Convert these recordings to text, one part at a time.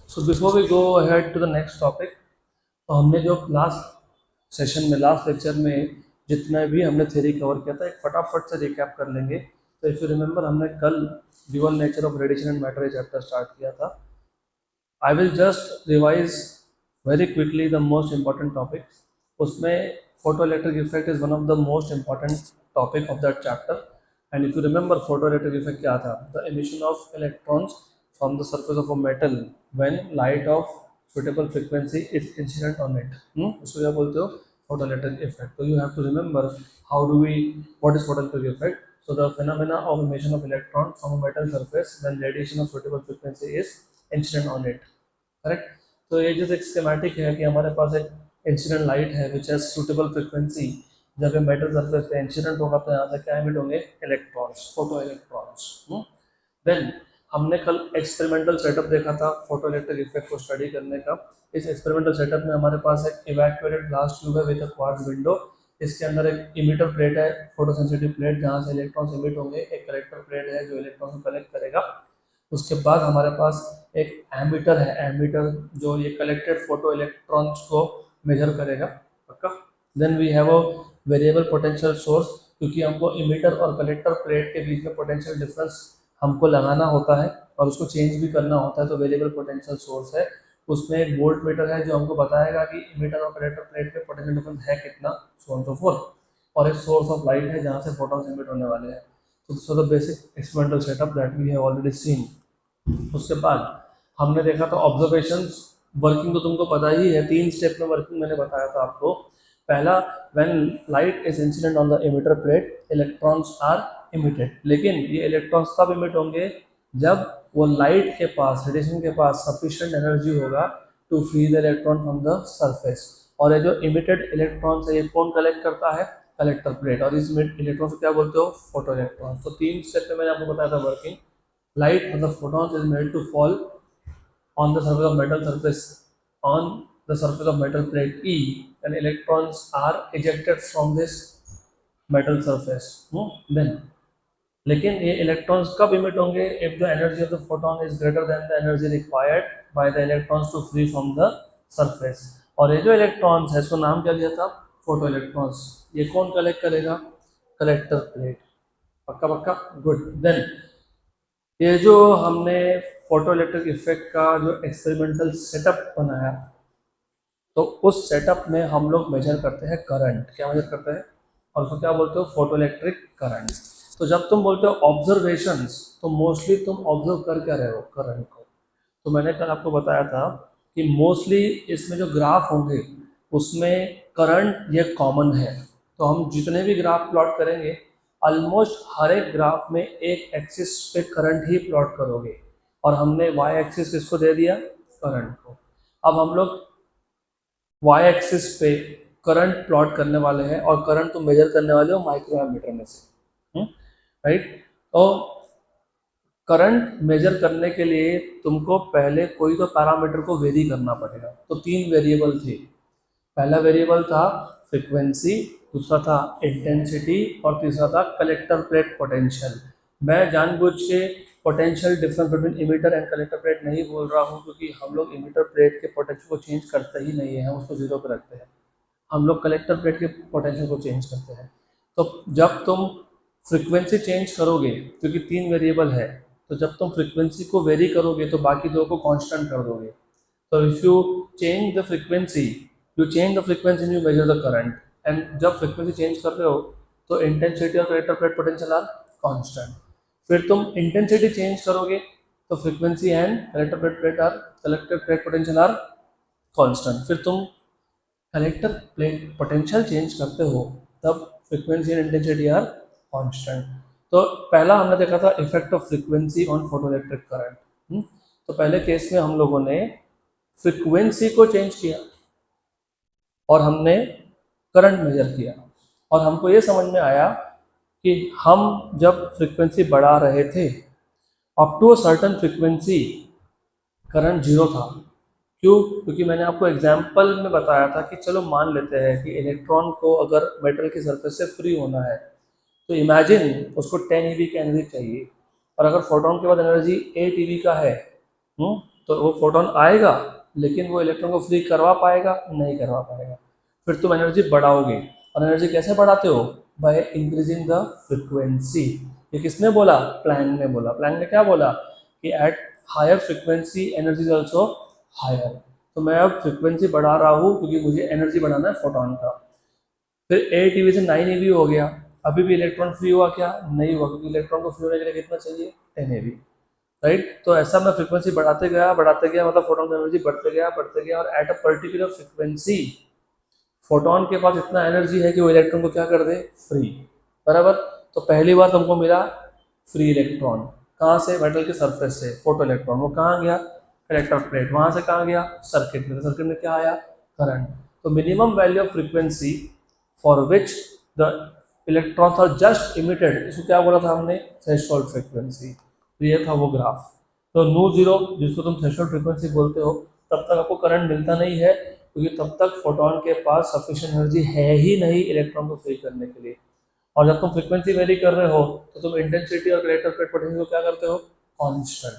So before we go ahead to the next topic, तो हमने जो लास्ट सेशन में लास्ट लेक्चर में जितना भी हमने थ्योरी कवर किया था एक फटाफट से रिकैप कर लेंगे। तो इफ़ यू रिमेंबर हमने कल dual nature of radiation and matter chapter start किया था। I will just revise very quickly the most important topics. उसमें photo electric effect is one of the most important topic of that chapter. And if you remember photo electric effect क्या था? The emission of electrons from the surface of a metal when light of suitable frequency is incident on it. उसको क्या बोलते हो? Photoelectric effect. So you have to remember what is photoelectric effect. So the phenomena of emission of electron from a metal surface when radiation of suitable frequency is incident on it. Correct? तो ये जैसे एक schematic है कि हमारे पास एक incident light है which has suitable frequency। जब ये metal surface पे incident होगा तो यहाँ से क्या emit होंगे? Electrons, photo electrons. Then हमने कल एक्सपेरिमेंटल सेटअप देखा था फोटो इलेक्ट्रिक इफेक्ट को स्टडी करने का। इस एक्सपेरिमेंटल सेटअप में हमारे पास एक इवैक्यूएटेड ग्लास ट्यूब है विद अ क्वार्ट्ज विंडो। इसके अंदर एक इमिटर प्लेट है, फोटो सेंसिटिव प्लेट, जहाँ से इलेक्ट्रॉन्स इमिट होंगे। एक कलेक्टर प्लेट है जो इलेक्ट्रॉन को कलेक्ट करेगा। उसके बाद हमारे पास एक एमीटर है, एमीटर जो ये कलेक्टेड फोटो इलेक्ट्रॉन्स को मेजर करेगा। पक्का? Then we have a variable potential source, क्योंकि हमको इमिटर और कलेक्टर प्लेट के बीच में पोटेंशियल डिफरेंस हमको लगाना होता है और उसको चेंज भी करना होता है। तो वेरिएबल पोटेंशियल सोर्स है, उसमें एक वोल्ट मीटर है जो हमको बताएगा कि इमिटर और कलेक्टर प्लेट पे पोटेंशियल डिफरेंस है कितना, सो ऑन सो फोर्थ। और एक सोर्स ऑफ लाइट है जहाँ से फोटॉन्स इमिट होने वाले हैं। तो this was the basic experimental setup that we have already seen. उसके बाद हमने देखा था ऑब्जर्वेशंस। वर्किंग तो तुमको पता ही है, 3 स्टेप में वर्किंग मैंने बताया था आपको। पहला, when light is incident on the emitter plate electrons are emitted. लेकिन ये इलेक्ट्रॉन्स तब इमिट होंगे जब वो लाइट के पास, रेडिएशन के पास सफिशिएंट एनर्जी होगा to free the electron from the surface. और ये जो इमिटेड इलेक्ट्रॉन्स है ये कौन कलेक्ट करता है? Collector plate. और इस इलेक्ट्रॉन्स को क्या बोलते हो? Photo electrons. तो 3 स्टेप में मैंने आपको बताया था working. Light of the photons is made to fall on the surface of metal surface, on the surface of metal plate E, and electrons are ejected from this metal surface. Then, लेकिन ये electrons कब emit होंगे? If the energy of the photon is greater than the energy required by the electrons to free from the surface. और ये जो electrons है इसको नाम क्या दिया था? Photo electrons. ये कौन कलेक्ट करेगा? Collector plate. पक्का पक्का, गुड। देन ये जो हमने फोटो इलेक्ट्रिक इफेक्ट का जो एक्सपेरिमेंटल सेटअप बनाया, तो उस सेटअप में हम लोग मेजर करते हैं करंट। क्या मेजर करते हैं? और उसको क्या बोलते हो? Photo electric current. तो जब तुम बोलते हो ऑब्जर्वेशंस, तो मोस्टली तुम ऑब्जर्व कर क्या रहे हो? करंट को। तो मैंने कल आपको बताया था कि मोस्टली इसमें जो ग्राफ होंगे उसमें करंट ये कॉमन है। तो हम जितने भी ग्राफ प्लॉट करेंगे ऑलमोस्ट हर एक ग्राफ में एक एक्सिस पे करंट ही प्लॉट करोगे। और हमने वाई एक्सिस किसको दे दिया? करंट को। अब हम लोग वाई एक्सिस पे करंट प्लॉट करने वाले हैं और करंट तो मेजर करने वाले हो माइक्रो एमीटर में से, राइट? तो करंट मेजर करने के लिए तुमको पहले कोई तो पैरामीटर को वेरी करना पड़ेगा। तो 3 वेरिएबल थे। पहला वेरिएबल था फ्रीक्वेंसी, दूसरा था इंटेंसिटी और तीसरा था कलेक्टर प्लेट पोटेंशियल। मैं जानबूझ के potential difference between emitter and collector plate नहीं बोल रहा हूँ, क्योंकि हम लोग इमिटर प्लेट के पोटेंशियल को चेंज करते ही नहीं है, उसको जीरो पर रखते हैं। हम लोग कलेक्टर प्लेट के पोटेंशियल को चेंज करते हैं। तो जब तुम फ्रीक्वेंसी चेंज करोगे, क्योंकि 3 वेरिएबल है, तो जब तुम फ्रीक्वेंसी को वेरी करोगे तो बाकी 2 को कांस्टेंट कर दोगे। तो if you change the frequency, you change the frequency and you measure the current. And जब फ्रीक्वेंसी चेंज कर रहे हो तो इंटेंसिटी और collector plate potential are constant. फिर तुम इंटेंसिटी चेंज करोगे तो frequency and collector plate potential are constant. फिर तुम कलेक्टर प्लेट पोटेंशियल चेंज करते हो तब frequency and intensity are constant. तो पहला हमने देखा था effect of frequency on photoelectric current. तो पहले केस में हम लोगों ने फ्रीक्वेंसी को चेंज किया और हमने करंट मेजर किया, और हमको ये समझ में आया कि हम जब फ्रीक्वेंसी बढ़ा रहे थे up to a certain frequency current zero था। क्यों? क्योंकि मैंने आपको एग्जाम्पल में बताया था कि चलो मान लेते हैं कि इलेक्ट्रॉन को अगर मेटल की सरफेस से फ्री होना है तो इमेजिन उसको 10 eV की एनर्जी चाहिए, और अगर फोटोन के बाद एनर्जी 8 eV का है, तो वो फोटोन आएगा, लेकिन वो इलेक्ट्रॉन को फ्री करवा पाएगा? नहीं करवा पाएगा। फिर तुम एनर्जी बढ़ाओगे, और एनर्जी कैसे बढ़ाते हो? By increasing the frequency. ये किसने बोला? प्लैंक ने बोला। प्लैंक ने क्या बोला? कि at higher frequency energy is also higher. तो मैं अब फ्रिक्वेंसी बढ़ा रहा हूँ क्योंकि मुझे एनर्जी बढ़ाना है फोटोन का। फिर 8 EV से 9 EV हो गया, अभी भी इलेक्ट्रॉन फ्री हुआ क्या? नहीं हुआ, क्योंकि इलेक्ट्रॉन को फ्री होने के लिए कितना चाहिए? 10 EV, राइट। तो ऐसा मैं फ्रिक्वेंसी बढ़ाते गया, मतलब फोटोन का एनर्जी बढ़ते गया, और at a particular frequency photon के पास इतना एनर्जी है कि वो इलेक्ट्रॉन को क्या कर दे? फ्री। बराबर। तो पहली बार तुमको मिला फ्री इलेक्ट्रॉन, कहाँ से? मेटल के सरफेस से, फोटो इलेक्ट्रॉन। वो कहाँ गया? Collector plate. वहाँ से कहाँ गया? सर्किट में। सर्किट में क्या आया? करंट। तो minimum value of frequency for which the electrons are just emitted, इसको क्या बोला था हमने? Threshold frequency. तो ये था वो ग्राफ। तो नो जीरो, जिसको तुम थ्रेशोल्ड फ्रीक्वेंसी बोलते हो, तब तक आपको करंट मिलता नहीं है, क्योंकि तब तक फोटोन के पास सफिशिएंट एनर्जी है ही नहीं इलेक्ट्रॉन को फ्री करने के लिए। और जब तुम फ्रीक्वेंसी वेरी कर रहे हो तो तुम इंटेंसिटी और कलेक्टर प्लेट पोटेंशियल को क्या करते हो? कांस्टेंट।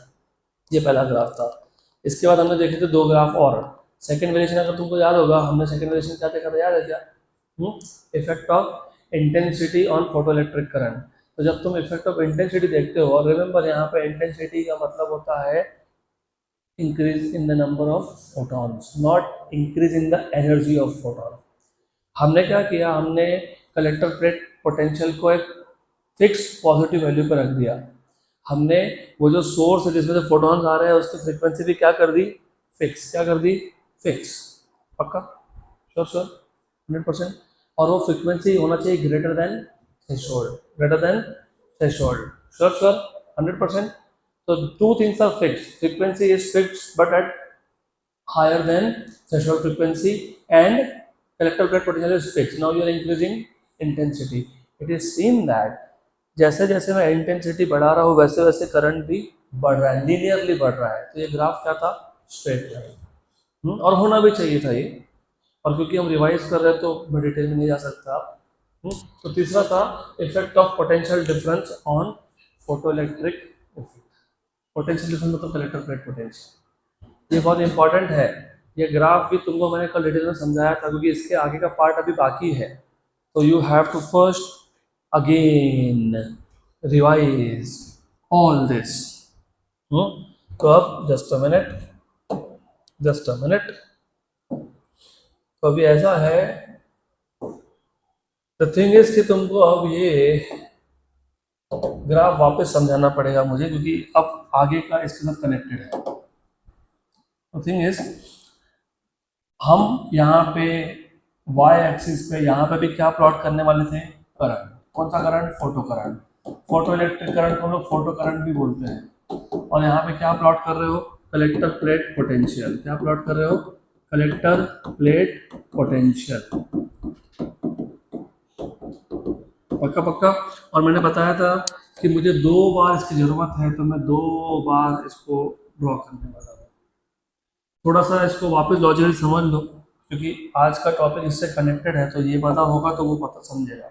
ये पहला ग्राफ था। इसके बाद हमने देखे थे दो ग्राफ और। सेकंड वेरिएशन अगर तुमको याद होगा, हमने सेकंड वेरिएशन क्या देखा था? याद है क्या? Effect of intensity on photo electric current. तो जब तुम इफेक्ट ऑफ इंटेंसिटी देखते हो, और रिमेंबर यहाँ पे इंटेंसिटी का मतलब होता है increase in the number of photons, not increase in the energy of photon. हमने क्या किया? हमने कलेक्टर प्लेट पोटेंशियल को एक फिक्स्ड पॉजिटिव वैल्यू पर रख दिया। हमने वो जो सोर्स है जिसमें से फोटॉन्स आ रहे हैं उसकी फ्रीक्वेंसी भी क्या कर दी? फिक्स। क्या कर दी? फिक्स। पक्का? Sure sure 100%। और वो फ्रीक्वेंसी होना चाहिए greater than threshold, greater than threshold. Sure sure 100%। तो two things are fixed, frequency is fixed but at higher than threshold frequency, and collector plate potential is fixed. Now you are increasing intensity. It is seen that जैसे जैसे मैं intensity बढ़ा रहा हूँ वैसे वैसे current भी बढ़ रहा है, लीनियरली बढ़ रहा है। तो ये ग्राफ क्या था? Straight line. और होना भी चाहिए था ये, और क्योंकि हम रिवाइज कर रहे हैं तो मैं डिटेल में नहीं जा सकता। तो तीसरा था effect of potential difference on photo electric effect. Potential difference मतलब कलेक्टर प्लेट पोटेंशियल। ये बहुत इंपॉर्टेंट है। ये ग्राफ भी तुमको मैंने कल डिटेल में समझाया था, क्योंकि इसके आगे का पार्ट अभी बाकी है। तो you have to first again revise all this. तो अब जस्ट अ मिनट। तो अभी ऐसा है, द थिंग इज कि तुमको अब ये ग्राफ वापस समझाना पड़ेगा मुझे, क्योंकि अब आगे का इसके साथ कनेक्टेड है। द थिंग इज हम यहाँ पे वाई एक्सिस पे यहाँ पे भी क्या प्लॉट करने वाले थे? करंट। कौन सा current? Photo current. Photo electric current को हम लोग फोटो करंट भी बोलते हैं। और यहाँ पे क्या प्लॉट कर रहे हो? Collector plate potential. क्या प्लॉट कर रहे हो? Collector plate potential. पक्का पक्का। और मैंने बताया था कि मुझे 2 बार इसकी जरूरत है, तो मैं 2 बार इसको ड्रॉ करने वाला हूँ। थोड़ा सा इसको वापस लॉजिकली समझ लो, क्योंकि आज का टॉपिक इससे कनेक्टेड है, तो ये पता होगा तो वो पता समझेगा।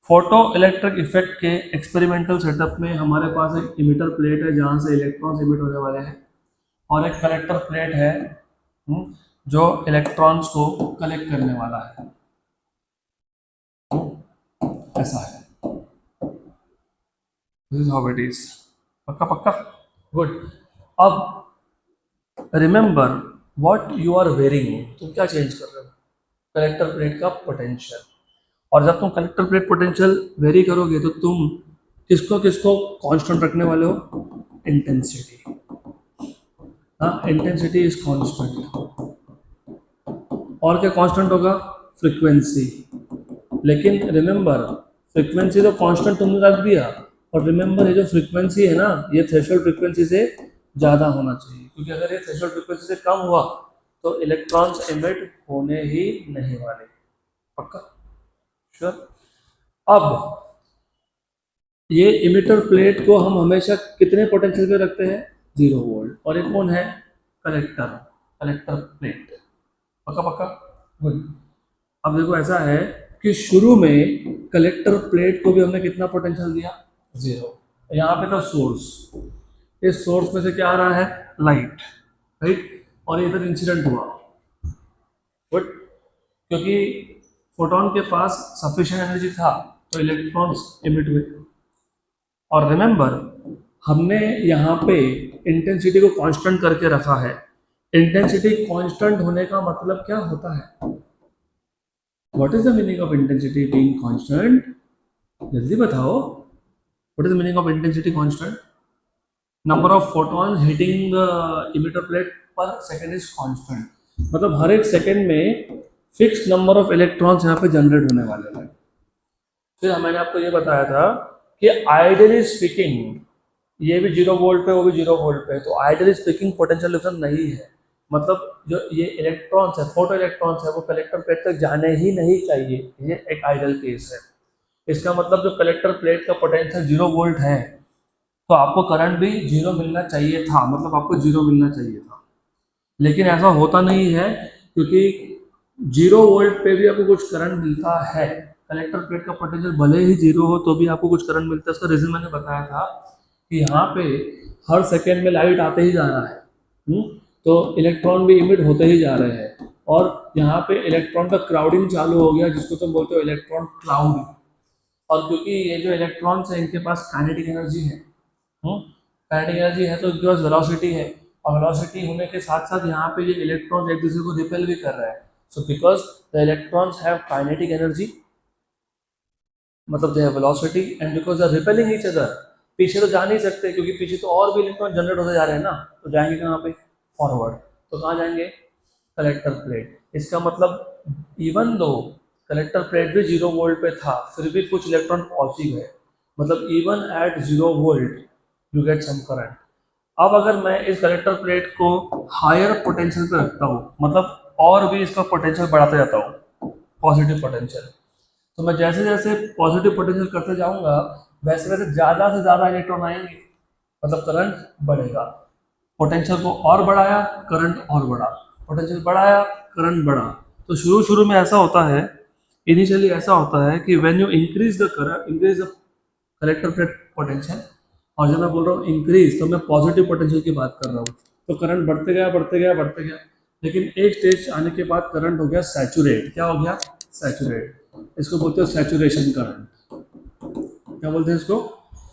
फोटो इलेक्ट्रिक इफेक्ट के एक्सपेरिमेंटल सेटअप में हमारे पास एक इमिटर प्लेट है जहाँ से इलेक्ट्रॉन्स इमिट होने वाले हैं, और एक कलेक्टर प्लेट है जो इलेक्ट्रॉन्स को कलेक्ट करने वाला है। ऐसा है। This is how it is. पक्का पक्का? गुड। अब remember what you are varying. तुम क्या चेंज कर रहे हो? कलेक्टर प्लेट का पोटेंशियल। और जब तुम कलेक्टर प्लेट पोटेंशियल वेरी करोगे तो तुम किसको किसको कांस्टेंट रखने वाले हो? इंटेंसिटी। हाँ, इंटेंसिटी इज कांस्टेंट। और क्या कांस्टेंट होगा? फ्रीक्वेंसी। लेकिन रिमेंबर फ्रीक्वेंसी तो कांस्टेंट तुमने रख दिया, और रिमेंबर ये जो फ्रीक्वेंसी है ना, ये थ्रेशोल्ड फ्रीक्वेंसी से ज़्यादा होना चाहिए, क्योंकि अगर ये थ्रेशोल्ड फ्रीक्वेंसी से कम हुआ तो इलेक्ट्रॉन्स इमिट होने ही नहीं वाले। पक्का? श्योर। अब ये इमिटर प्लेट को हम हमेशा कितने पोटेंशियल पे रखते हैं? 0 वोल्ट। और ये कौन है? Collector plate. पक्का पक्का? गुड। अब देखो ऐसा है कि शुरू में कलेक्टर प्लेट को भी हमने कितना पोटेंशियल दिया? 0। यहाँ पे था सोर्स, इस सोर्स में से क्या आ रहा है, लाइट, राइट, और इधर इंसिडेंट हुआ, बट क्योंकि फोटोन के पास सफिशिएंट एनर्जी था तो इलेक्ट्रॉन्स इमिट हुए। और रिमेंबर हमने यहाँ पे इंटेंसिटी को कांस्टेंट करके रखा है। इंटेंसिटी कांस्टेंट होने का मतलब क्या होता है? What is the meaning of intensity being constant? जल्दी बताओ, what is the meaning of intensity constant? Number of photons hitting the emitter plate per second is constant, मतलब हर एक सेकेंड में फिक्स नंबर ऑफ इलेक्ट्रॉन्स यहाँ पे generate होने वाले हैं। फिर मैंने आपको ये बताया था कि आइडियली स्पीकिंग ये भी 0 वोल्ट पे, वो भी 0 वोल्ट पे, तो आइडियली स्पीकिंग पोटेंशियल डिफरेंस नहीं है, मतलब जो ये इलेक्ट्रॉन्स है, फोटो इलेक्ट्रॉन्स है, वो कलेक्टर प्लेट तक जाने ही नहीं चाहिए, ये एक आइडियल केस है। इसका मतलब जो कलेक्टर प्लेट का पोटेंशियल 0 वोल्ट है तो आपको करंट भी 0 मिलना चाहिए था, मतलब आपको 0 मिलना चाहिए था, लेकिन ऐसा होता नहीं है, क्योंकि 0 वोल्ट पे भी आपको कुछ करंट मिलता है। कलेक्टर प्लेट का पोटेंशियल भले ही 0 हो तो भी आपको कुछ करंट मिलता है। उसका रीजन मैंने बताया था कि यहाँ पे हर सेकेंड में लाइट आते ही जा रहा है, तो इलेक्ट्रॉन भी इमिट होते ही जा रहे हैं, और यहाँ पे इलेक्ट्रॉन का क्राउडिंग चालू हो गया, जिसको तुम बोलते हो इलेक्ट्रॉन क्लाउड। और क्योंकि ये जो इलेक्ट्रॉन्स है इनके पास काइनेटिक एनर्जी है, काइनेटिक एनर्जी है तो इनके पास वेलोसिटी है, और वेलोसिटी होने के साथ साथ यहाँ पे ये इलेक्ट्रॉन्स एक दूसरे को रिपेल भी कर रहे हैं। So because the electrons have kinetic energy, मतलब they have velocity, and because they are repelling each other, पीछे तो जा नहीं सकते क्योंकि पीछे तो और भी इलेक्ट्रॉन जनरेट होते जा रहे हैं ना, तो जाएंगे कहाँ पे, फॉरवर्ड, तो कहाँ जाएंगे, कलेक्टर प्लेट। इसका मतलब इवन दो कलेक्टर प्लेट भी 0 वोल्ट पे था फिर भी कुछ इलेक्ट्रॉन पहुंच ही गए, मतलब even at 0 volt you get some current. अब अगर मैं इस कलेक्टर प्लेट को हायर पोटेंशियल पे रखता हूँ, मतलब और भी इसका पोटेंशियल बढ़ाते जाता हूँ, पॉजिटिव पोटेंशियल, तो मैं जैसे जैसे पॉजिटिव पोटेंशियल करते जाऊंगा वैसे वैसे ज़्यादा से ज़्यादा इलेक्ट्रॉन आएंगे, मतलब करंट बढ़ेगा। पोटेंशियल को और बढ़ाया, करंट और बढ़ा, पोटेंशियल बढ़ाया, करंट बढ़ा। तो शुरू शुरू में ऐसा होता है, इनिशियली ऐसा होता है कि when you increase the current, increase the collector plate potential, और जब मैं बोल रहा हूँ इंक्रीज तो मैं पॉजिटिव पोटेंशियल की बात कर रहा हूँ, तो करंट बढ़ते गया बढ़ते गया बढ़ते गया, लेकिन एक स्टेज आने के बाद करंट हो गया सैचुरेट। क्या हो गया, सैचुरेट। इसको बोलते हो सैचुरेशन करंट। क्या बोलते हैं इसको,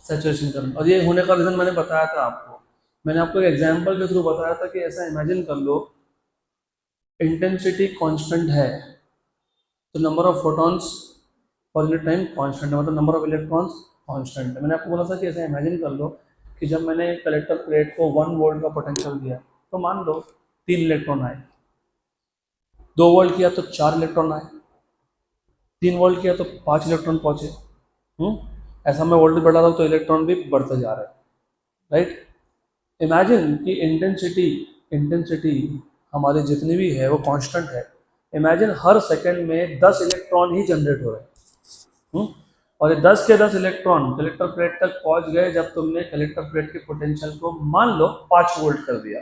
सैचुरेशन करंट। और ये होने का रीज़न मैंने बताया था आपको, मैंने आपको एक एग्जांपल के थ्रू बताया था कि ऐसा इमेजिन कर लो, इंटेंसिटी कांस्टेंट है तो number of photons per unit time constant है, मतलब नंबर ऑफ इलेक्ट्रॉन्स कांस्टेंट है। मैंने आपको बोला था कि ऐसा इमेजिन कर लो कि जब मैंने कलेक्टर प्लेट को 1 वोल्ट का पोटेंशियल दिया तो मान लो 3 इलेक्ट्रॉन आए, 2 वोल्ट किया तो 4 इलेक्ट्रॉन आए, 3 वोल्ट किया तो 5 इलेक्ट्रॉन पहुंचे। ऐसा मैं वोल्टेज बढ़ा रहा हूँ तो इलेक्ट्रॉन भी बढ़ते जा रहे हैं, राइट। इमेजिन कि इंटेंसिटी हमारी जितनी भी है वो कांस्टेंट है। इमेजिन हर सेकंड में 10 इलेक्ट्रॉन ही जनरेट हो रहे हैं, और ये 10 के 10 इलेक्ट्रॉन कलेक्टर प्लेट तक पहुंच गए जब तुमने कलेक्टर प्लेट के पोटेंशियल को मान लो 5 वोल्ट कर दिया।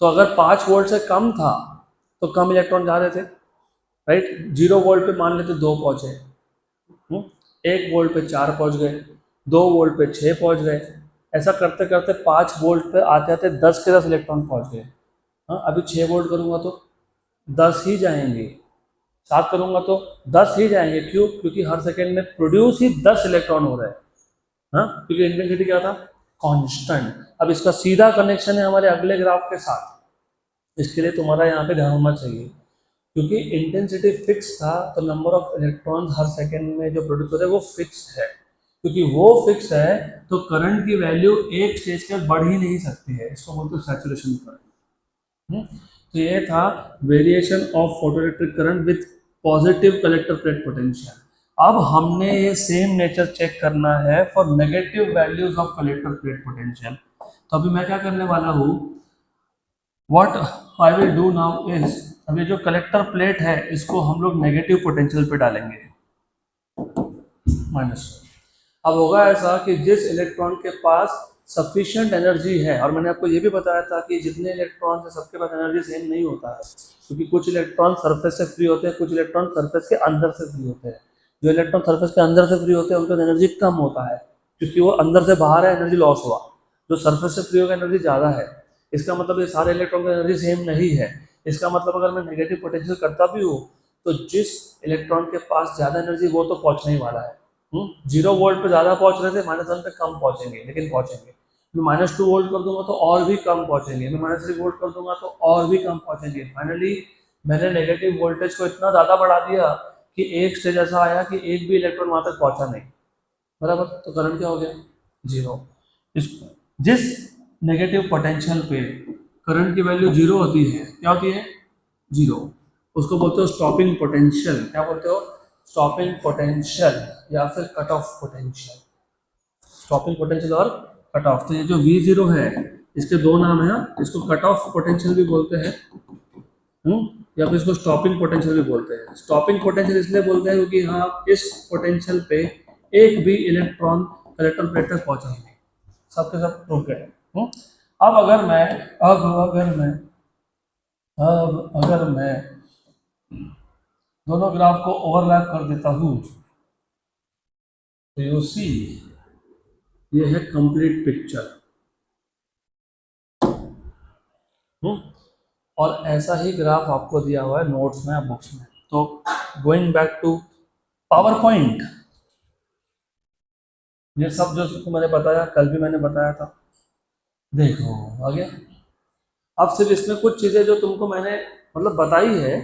तो अगर 5 वोल्ट से कम था तो कम इलेक्ट्रॉन जा रहे थे, राइट। 0 वोल्ट पे मान लेते 2 पहुंचे, 1 वोल्ट पे 4 पहुंच गए, 2 वोल्ट पे 6 पहुंच गए, ऐसा करते करते 5 वोल्ट पे आते आते 10 के 10 इलेक्ट्रॉन पहुंच गए। हाँ, अभी 6 वोल्ट करूंगा तो 10 ही जाएंगे, 7 करूंगा तो 10 ही जाएंगे। क्यों? क्योंकि हर सेकेंड में प्रोड्यूस ही 10 इलेक्ट्रॉन हो रहे हैं, हाँ, क्योंकि इंटेंसिटी क्या था, कांस्टेंट। अब इसका सीधा कनेक्शन है हमारे अगले ग्राफ के साथ, इसके लिए तुम्हारा यहाँ पे ध्यान होना चाहिए, क्योंकि इंटेंसिटी फिक्स था तो number of electrons her second में जो प्रोड्यूस हो रहे हैं वो फिक्स है। क्योंकि वो फिक्स है तो करंट की वैल्यू एक स्टेज के बढ़ ही नहीं सकती है, इसको बोलते हैं सैचुरेशन करंट। तो ये था variation of photoelectric current with positive collector plate potential. अब हमने ये सेम नेचर चेक करना है for negative values of collector plate potential. तो अभी मैं क्या करने वाला हूँ, what I will do now is, अब ये जो कलेक्टर प्लेट है इसको हम लोग नेगेटिव पोटेंशियल पे डालेंगे, -1। अब होगा ऐसा कि जिस इलेक्ट्रॉन के पास सफिशिएंट एनर्जी है, और मैंने आपको ये भी बताया था कि जितने इलेक्ट्रॉन है सबके पास एनर्जी सेम नहीं होता है, क्योंकि कुछ इलेक्ट्रॉन सरफेस से फ्री होते हैं, कुछ इलेक्ट्रॉन सरफेस के अंदर से फ्री होते हैं। जो इलेक्ट्रॉन सरफेस के अंदर से फ्री होते हैं उनका एनर्जी कम होता है, क्योंकि वो अंदर से बाहर है, एनर्जी लॉस हुआ। जो सरफेस से फ्री होगा एनर्जी ज़्यादा है, इसका मतलब ये सारे इलेक्ट्रॉन की एनर्जी सेम नहीं है। इसका मतलब अगर मैं नेगेटिव पोटेंशियल करता भी हूँ तो जिस इलेक्ट्रॉन के पास ज़्यादा एनर्जी वो तो पहुँचने ही वाला है। 0 वोल्ट पे ज़्यादा पहुँच रहे थे, -1 पे कम पहुँचेंगे, लेकिन पहुँचेंगे। मैं -2 वोल्ट कर दूंगा तो और भी कम पहुँचेंगे, मैं -3 वोल्ट कर दूंगा तो और भी कम पहुँचेंगे। फाइनली मैंने नेगेटिव वोल्टेज को इतना ज़्यादा बढ़ा दिया कि एक स्टेज ऐसा आया कि एक भी इलेक्ट्रॉन वहाँ तक पहुँचा नहीं, बराबर। तो करंट क्या हो गया? 0। इस जिस नेगेटिव पोटेंशियल पे करंट की वैल्यू 0 होती है, क्या होती है? 0, उसको बोलते हो स्टॉपिंग पोटेंशियल। क्या बोलते हो? स्टॉपिंग पोटेंशियल या फिर cut off potential. Stopping potential और कट ऑफ। तो ये जो V0 है इसके दो नाम है, इसको कट ऑफ पोटेंशियल भी बोलते हैं, या फिर इसको स्टॉपिंग पोटेंशियल भी बोलते हैं। स्टॉपिंग पोटेंशियल इसलिए बोलते हैं क्योंकि हाँ इस पोटेंशियल पे एक भी इलेक्ट्रॉन कलेक्टर प्लेट तक पहुंचा ही नहीं, सबके सब रुक गए। अब अगर मैं दोनों ग्राफ को ओवरलैप कर देता हूँ तो यू सी ये है कंप्लीट पिक्चर। और ऐसा ही ग्राफ आपको दिया हुआ है नोट्स में या बुक्स में। तो going back to power point, ये सब जो मैंने बताया कल भी मैंने बताया था, देखो आ गया। अब सिर्फ इसमें कुछ चीज़ें जो तुमको मैंने मतलब बताई है,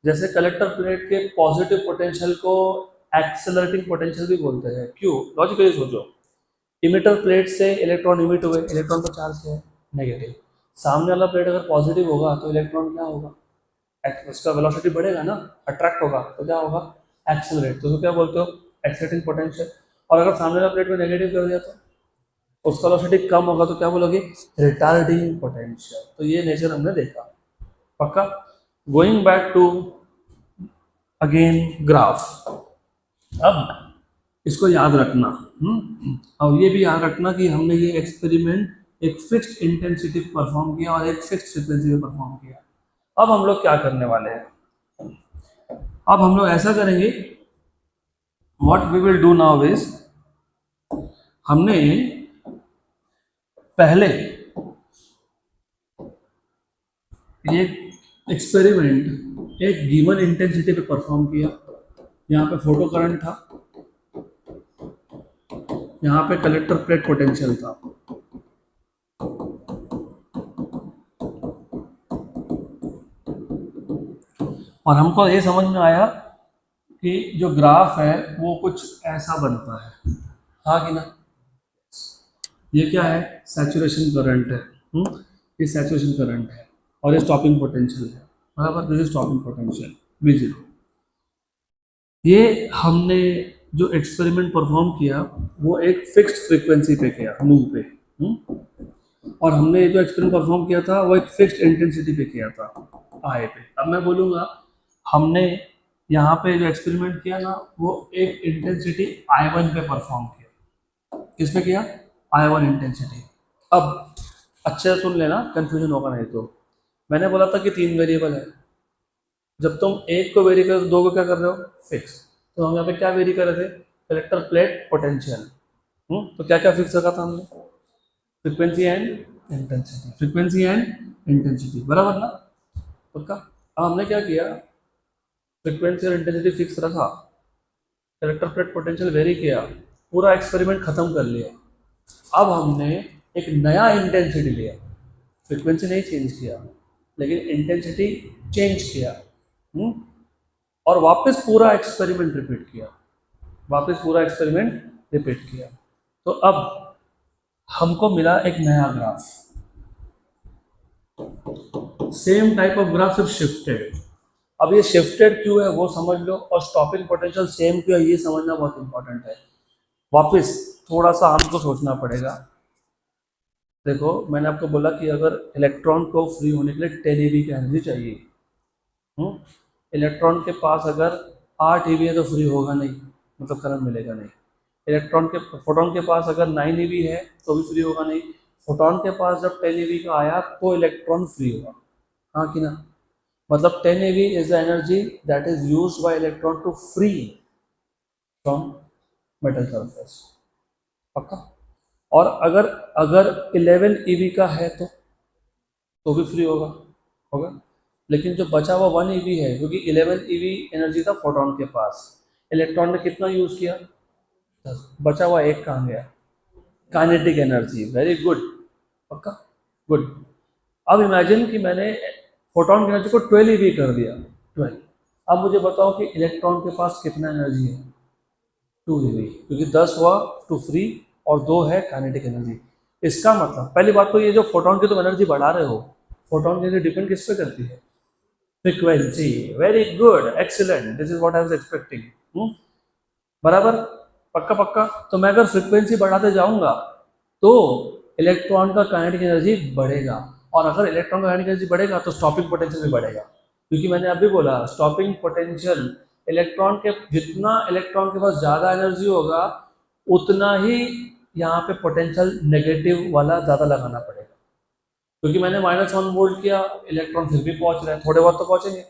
जैसे कलेक्टर प्लेट के पॉजिटिव पोटेंशियल को एक्सेलरेटिंग पोटेंशियल भी बोलते हैं। क्यों? लॉजिकली सोचो, इमिटर प्लेट से इलेक्ट्रॉन इमिट हुए, इलेक्ट्रॉन का चार्ज है नेगेटिव। सामने वाला प्लेट अगर पॉजिटिव होगा तो इलेक्ट्रॉन क्या होगा? उसका वेलोसिटी बढ़ेगा ना, अट्रैक्ट होगा, तो क्या होगा? एक्सेलरेट। तो उसको क्या बोलते हो? Accelerating potential. और अगर सामने वाला प्लेट में नेगेटिव कर दिया तो उसका वेलोसिटी कम होगा, तो क्या बोलोगे? Retarding potential. तो ये नेचर हमने देखा, पक्का। Going back to again graph. अब इसको याद रखना, और ये भी याद रखना कि हमने ये एक्सपेरिमेंट एक फिक्स्ड इंटेंसिटी परफॉर्म किया और एक फिक्स्ड फ्रीक्वेंसी पे परफॉर्म किया। अब हम लोग क्या करने वाले हैं? अब हम लोग ऐसा करेंगे, what we will do now is, हमने पहले ये एक्सपेरिमेंट एक गिवन इंटेंसिटी पे परफॉर्म किया। यहाँ पे फोटो करंट था, यहाँ पे कलेक्टर प्लेट पोटेंशियल था। और हमको ये समझ में आया कि जो ग्राफ है वो कुछ ऐसा बनता है, हाँ कि ना? ये क्या है? सैचुरेशन करंट है। ये सैचुरेशन करंट है और ये स्टॉपिंग पोटेंशियल है, बराबर। This is stopping potential V0। ये हमने जो एक्सपेरिमेंट परफॉर्म किया वो एक फिक्स्ड फ्रीक्वेंसी पे किया, नू पे। और हमने जो एक्सपेरिमेंट परफॉर्म किया था वो एक फिक्स्ड इंटेंसिटी पे किया था, आई पे। अब मैं बोलूँगा हमने यहाँ पे जो एक्सपेरिमेंट किया ना वो एक इंटेंसिटी I1 पे परफॉर्म किया। किस पे किया? I1 intensity. अब अच्छे से सुन लेना, कंफ्यूजन होगा नहीं तो। मैंने बोला था कि 3 वेरिएबल है, जब तुम एक को वेरी कर दो को क्या कर रहे हो? फिक्स। तो हम यहाँ पे क्या वेरी कर रहे थे? Collector plate potential. तो क्या क्या फिक्स रखा था हमने? Frequency and intensity, frequency and intensity, बराबर ना? पक्का। अब हमने क्या किया? फ्रीक्वेंसी और इंटेंसिटी फिक्स रखा, कलेक्टर प्लेट पोटेंशियल वेरी किया, पूरा एक्सपेरिमेंट खत्म कर लिया। अब हमने एक नया इंटेंसिटी लिया, फ्रीक्वेंसी नहीं चेंज किया लेकिन इंटेंसिटी चेंज किया, और वापस पूरा एक्सपेरिमेंट रिपीट किया। तो अब हमको मिला एक नया graph, same type of graph, सिर्फ शिफ्टेड। अब ये शिफ्टेड क्यों है वो समझ लो, और स्टॉपिंग पोटेंशियल सेम क्यों है ये समझना बहुत इंपॉर्टेंट है। वापस थोड़ा सा हमको सोचना पड़ेगा। देखो मैंने आपको बोला कि अगर इलेक्ट्रॉन को फ्री होने के लिए 10 eV की एनर्जी चाहिए, इलेक्ट्रॉन के पास अगर 8 eV है तो फ्री होगा नहीं, मतलब करंट मिलेगा नहीं। फोटोन के पास अगर 9 eV है तो भी फ्री होगा नहीं। फोटोन के पास जब 10 eV का आया तो इलेक्ट्रॉन फ्री हुआ, हाँ कि ना? मतलब 10 eV is the energy that is used by electron to free from metal surface, पक्का। और अगर अगर 11 ईवी का है तो भी फ्री होगा होगा। लेकिन जो बचा हुआ 1 ईवी है, क्योंकि 11 ईवी एनर्जी था फोटोन के पास, इलेक्ट्रॉन ने कितना यूज़ किया, 10, बचा हुआ एक कहाँ गया, काइनेटिक एनर्जी। वेरी गुड, पक्का, गुड। अब इमेजिन कि मैंने फोटोन की एनर्जी को 12 ईवी कर दिया, 12। अब मुझे बताओ कि इलेक्ट्रॉन के पास कितना एनर्जी है, 2 ईवी, क्योंकि 10 हुआ टू फ्री और 2 है काइनेटिक एनर्जी। इसका मतलब पहली बात तो ये जो फोटोन की तुम एनर्जी बढ़ा रहे हो, फोटोन की एनर्जी डिपेंड किस पे करती है, frequency. Very good, excellent, this is what I was expecting. बराबर, पक्का पक्का। तो मैं अगर फ्रीक्वेंसी बढ़ाते जाऊंगा तो इलेक्ट्रॉन का काइनेटिक एनर्जी बढ़ेगा, और अगर इलेक्ट्रॉन का काइनेटिक एनर्जी बढ़ेगा तो स्टॉपिंग पोटेंशियल भी बढ़ेगा, क्योंकि मैंने अभी बोला स्टॉपिंग पोटेंशियल, इलेक्ट्रॉन के जितना इलेक्ट्रॉन के पास ज़्यादा एनर्जी होगा उतना ही यहाँ पे पोटेंशियल नेगेटिव वाला ज़्यादा लगाना पड़ेगा। क्योंकि मैंने -1 वोल्ट किया, इलेक्ट्रॉन फिर भी पहुंच रहे हैं, थोड़े बहुत तो पहुंचेंगे।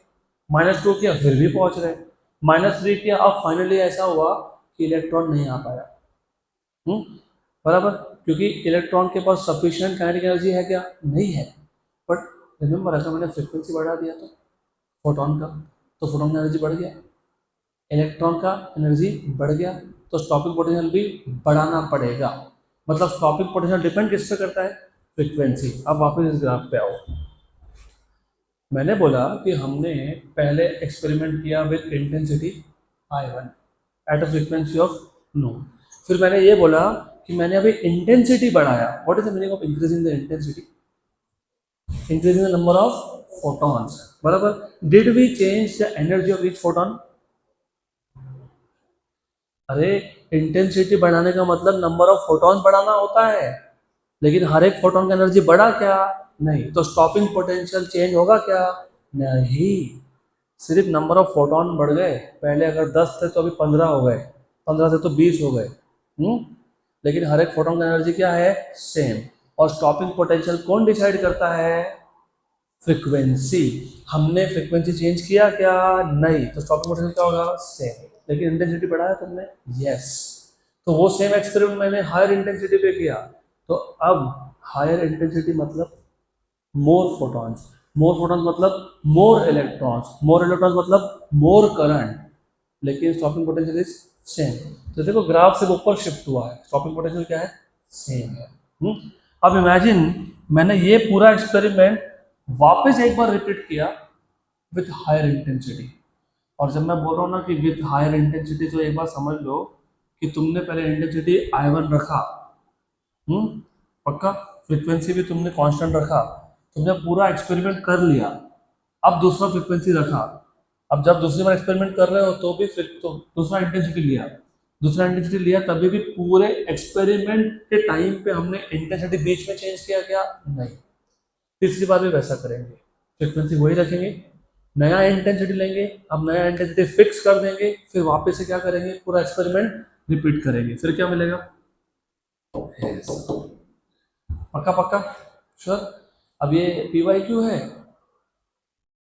-2 किया, फिर भी पहुंच रहे हैं। -3 किया, अब फाइनली ऐसा हुआ कि इलेक्ट्रॉन नहीं आ पाया। बराबर, क्योंकि इलेक्ट्रॉन के पास सफिशिएंट काइनेटिक एनर्जी है क्या, नहीं है। बट रिमेंबर, अगर मैंने फ्रिक्वेंसी बढ़ा दिया तो फोटोन का, तो फोटोन का एनर्जी बढ़ गया, इलेक्ट्रॉन का एनर्जी बढ़ गया, तो स्टॉपिंग पोटेंशियल भी बढ़ाना पड़ेगा। मतलब स्टॉपिंग पोटेंशियल डिपेंड किस पे करता है, फ्रीक्वेंसी। अब वापस इस ग्राफ पे आओ। मैंने बोला कि हमने पहले एक्सपेरिमेंट किया with intensity I1 at a frequency of nu. फिर मैंने ये बोला कि मैंने अभी इंटेंसिटी बढ़ाया। What is the meaning of increasing the intensity, increasing the number of photons, बराबर। Did we change the energy of each photon? अरे, इंटेंसिटी बढ़ाने का मतलब नंबर ऑफ फोटॉन्स बढ़ाना होता है, लेकिन हर एक फोटोन का एनर्जी बढ़ा क्या, नहीं। तो स्टॉपिंग पोटेंशियल चेंज होगा क्या, नहीं। सिर्फ नंबर ऑफ फोटोन बढ़ गए, पहले अगर 10 थे तो अभी 15 हो गए, 15 थे तो 20 हो गए। लेकिन हर एक फोटोन का एनर्जी क्या है, सेम। और स्टॉपिंग पोटेंशियल कौन डिसाइड करता है, फ्रीक्वेंसी। हमने फ्रीक्वेंसी चेंज किया क्या, नहीं। तो स्टॉपिंग पोटेंशियल क्या होगा, सेम। लेकिन इंटेंसिटी बढ़ाया तुमने, यस। तो वो सेम एक्सपेरिमेंट मैंने हायर इंटेंसिटी पे किया, तो अब हायर इंटेंसिटी मतलब मोर फोटॉन्स, मोर फोटॉन्स मतलब मोर इलेक्ट्रॉन्स, मोर इलेक्ट्रॉन्स मतलब मोर करंट, लेकिन स्टॉपिंग पोटेंशियल इज सेम। तो देखो ग्राफ से ऊपर शिफ्ट हुआ है, स्टॉपिंग पोटेंशियल क्या है, सेम है। अब इमेजिन मैंने ये पूरा एक्सपेरिमेंट वापस एक बार रिपीट किया विथ हायर इंटेंसिटी। और जब मैं बोल रहा हूँ ना कि विथ हायर इंटेंसिटी, तो एक बार समझ लो कि तुमने पहले इंटेंसिटी I1 रखा, पक्का, फ्रीक्वेंसी भी तुमने कांस्टेंट रखा, तुमने पूरा एक्सपेरिमेंट कर लिया, अब दूसरा फ्रीक्वेंसी रखा। अब जब दूसरी बार एक्सपेरिमेंट कर रहे हो तो भी तो दूसरा इंटेंसिटी लिया, दूसरा इंटेंसिटी लिया, तभी भी पूरे एक्सपेरिमेंट के टाइम पे हमने इंटेंसिटी बीच में चेंज किया क्या, नहीं। तीसरी बार भी वैसा करेंगे, फ्रीक्वेंसी वही रखेंगे, नया इंटेंसिटी लेंगे, अब नया इंटेंसिटी फिक्स कर देंगे, फिर वापस से क्या करेंगे, पूरा एक्सपेरिमेंट रिपीट करेंगे, फिर क्या मिलेगा, yes. पक्का पक्का, श्योर। अब ये PYQ है,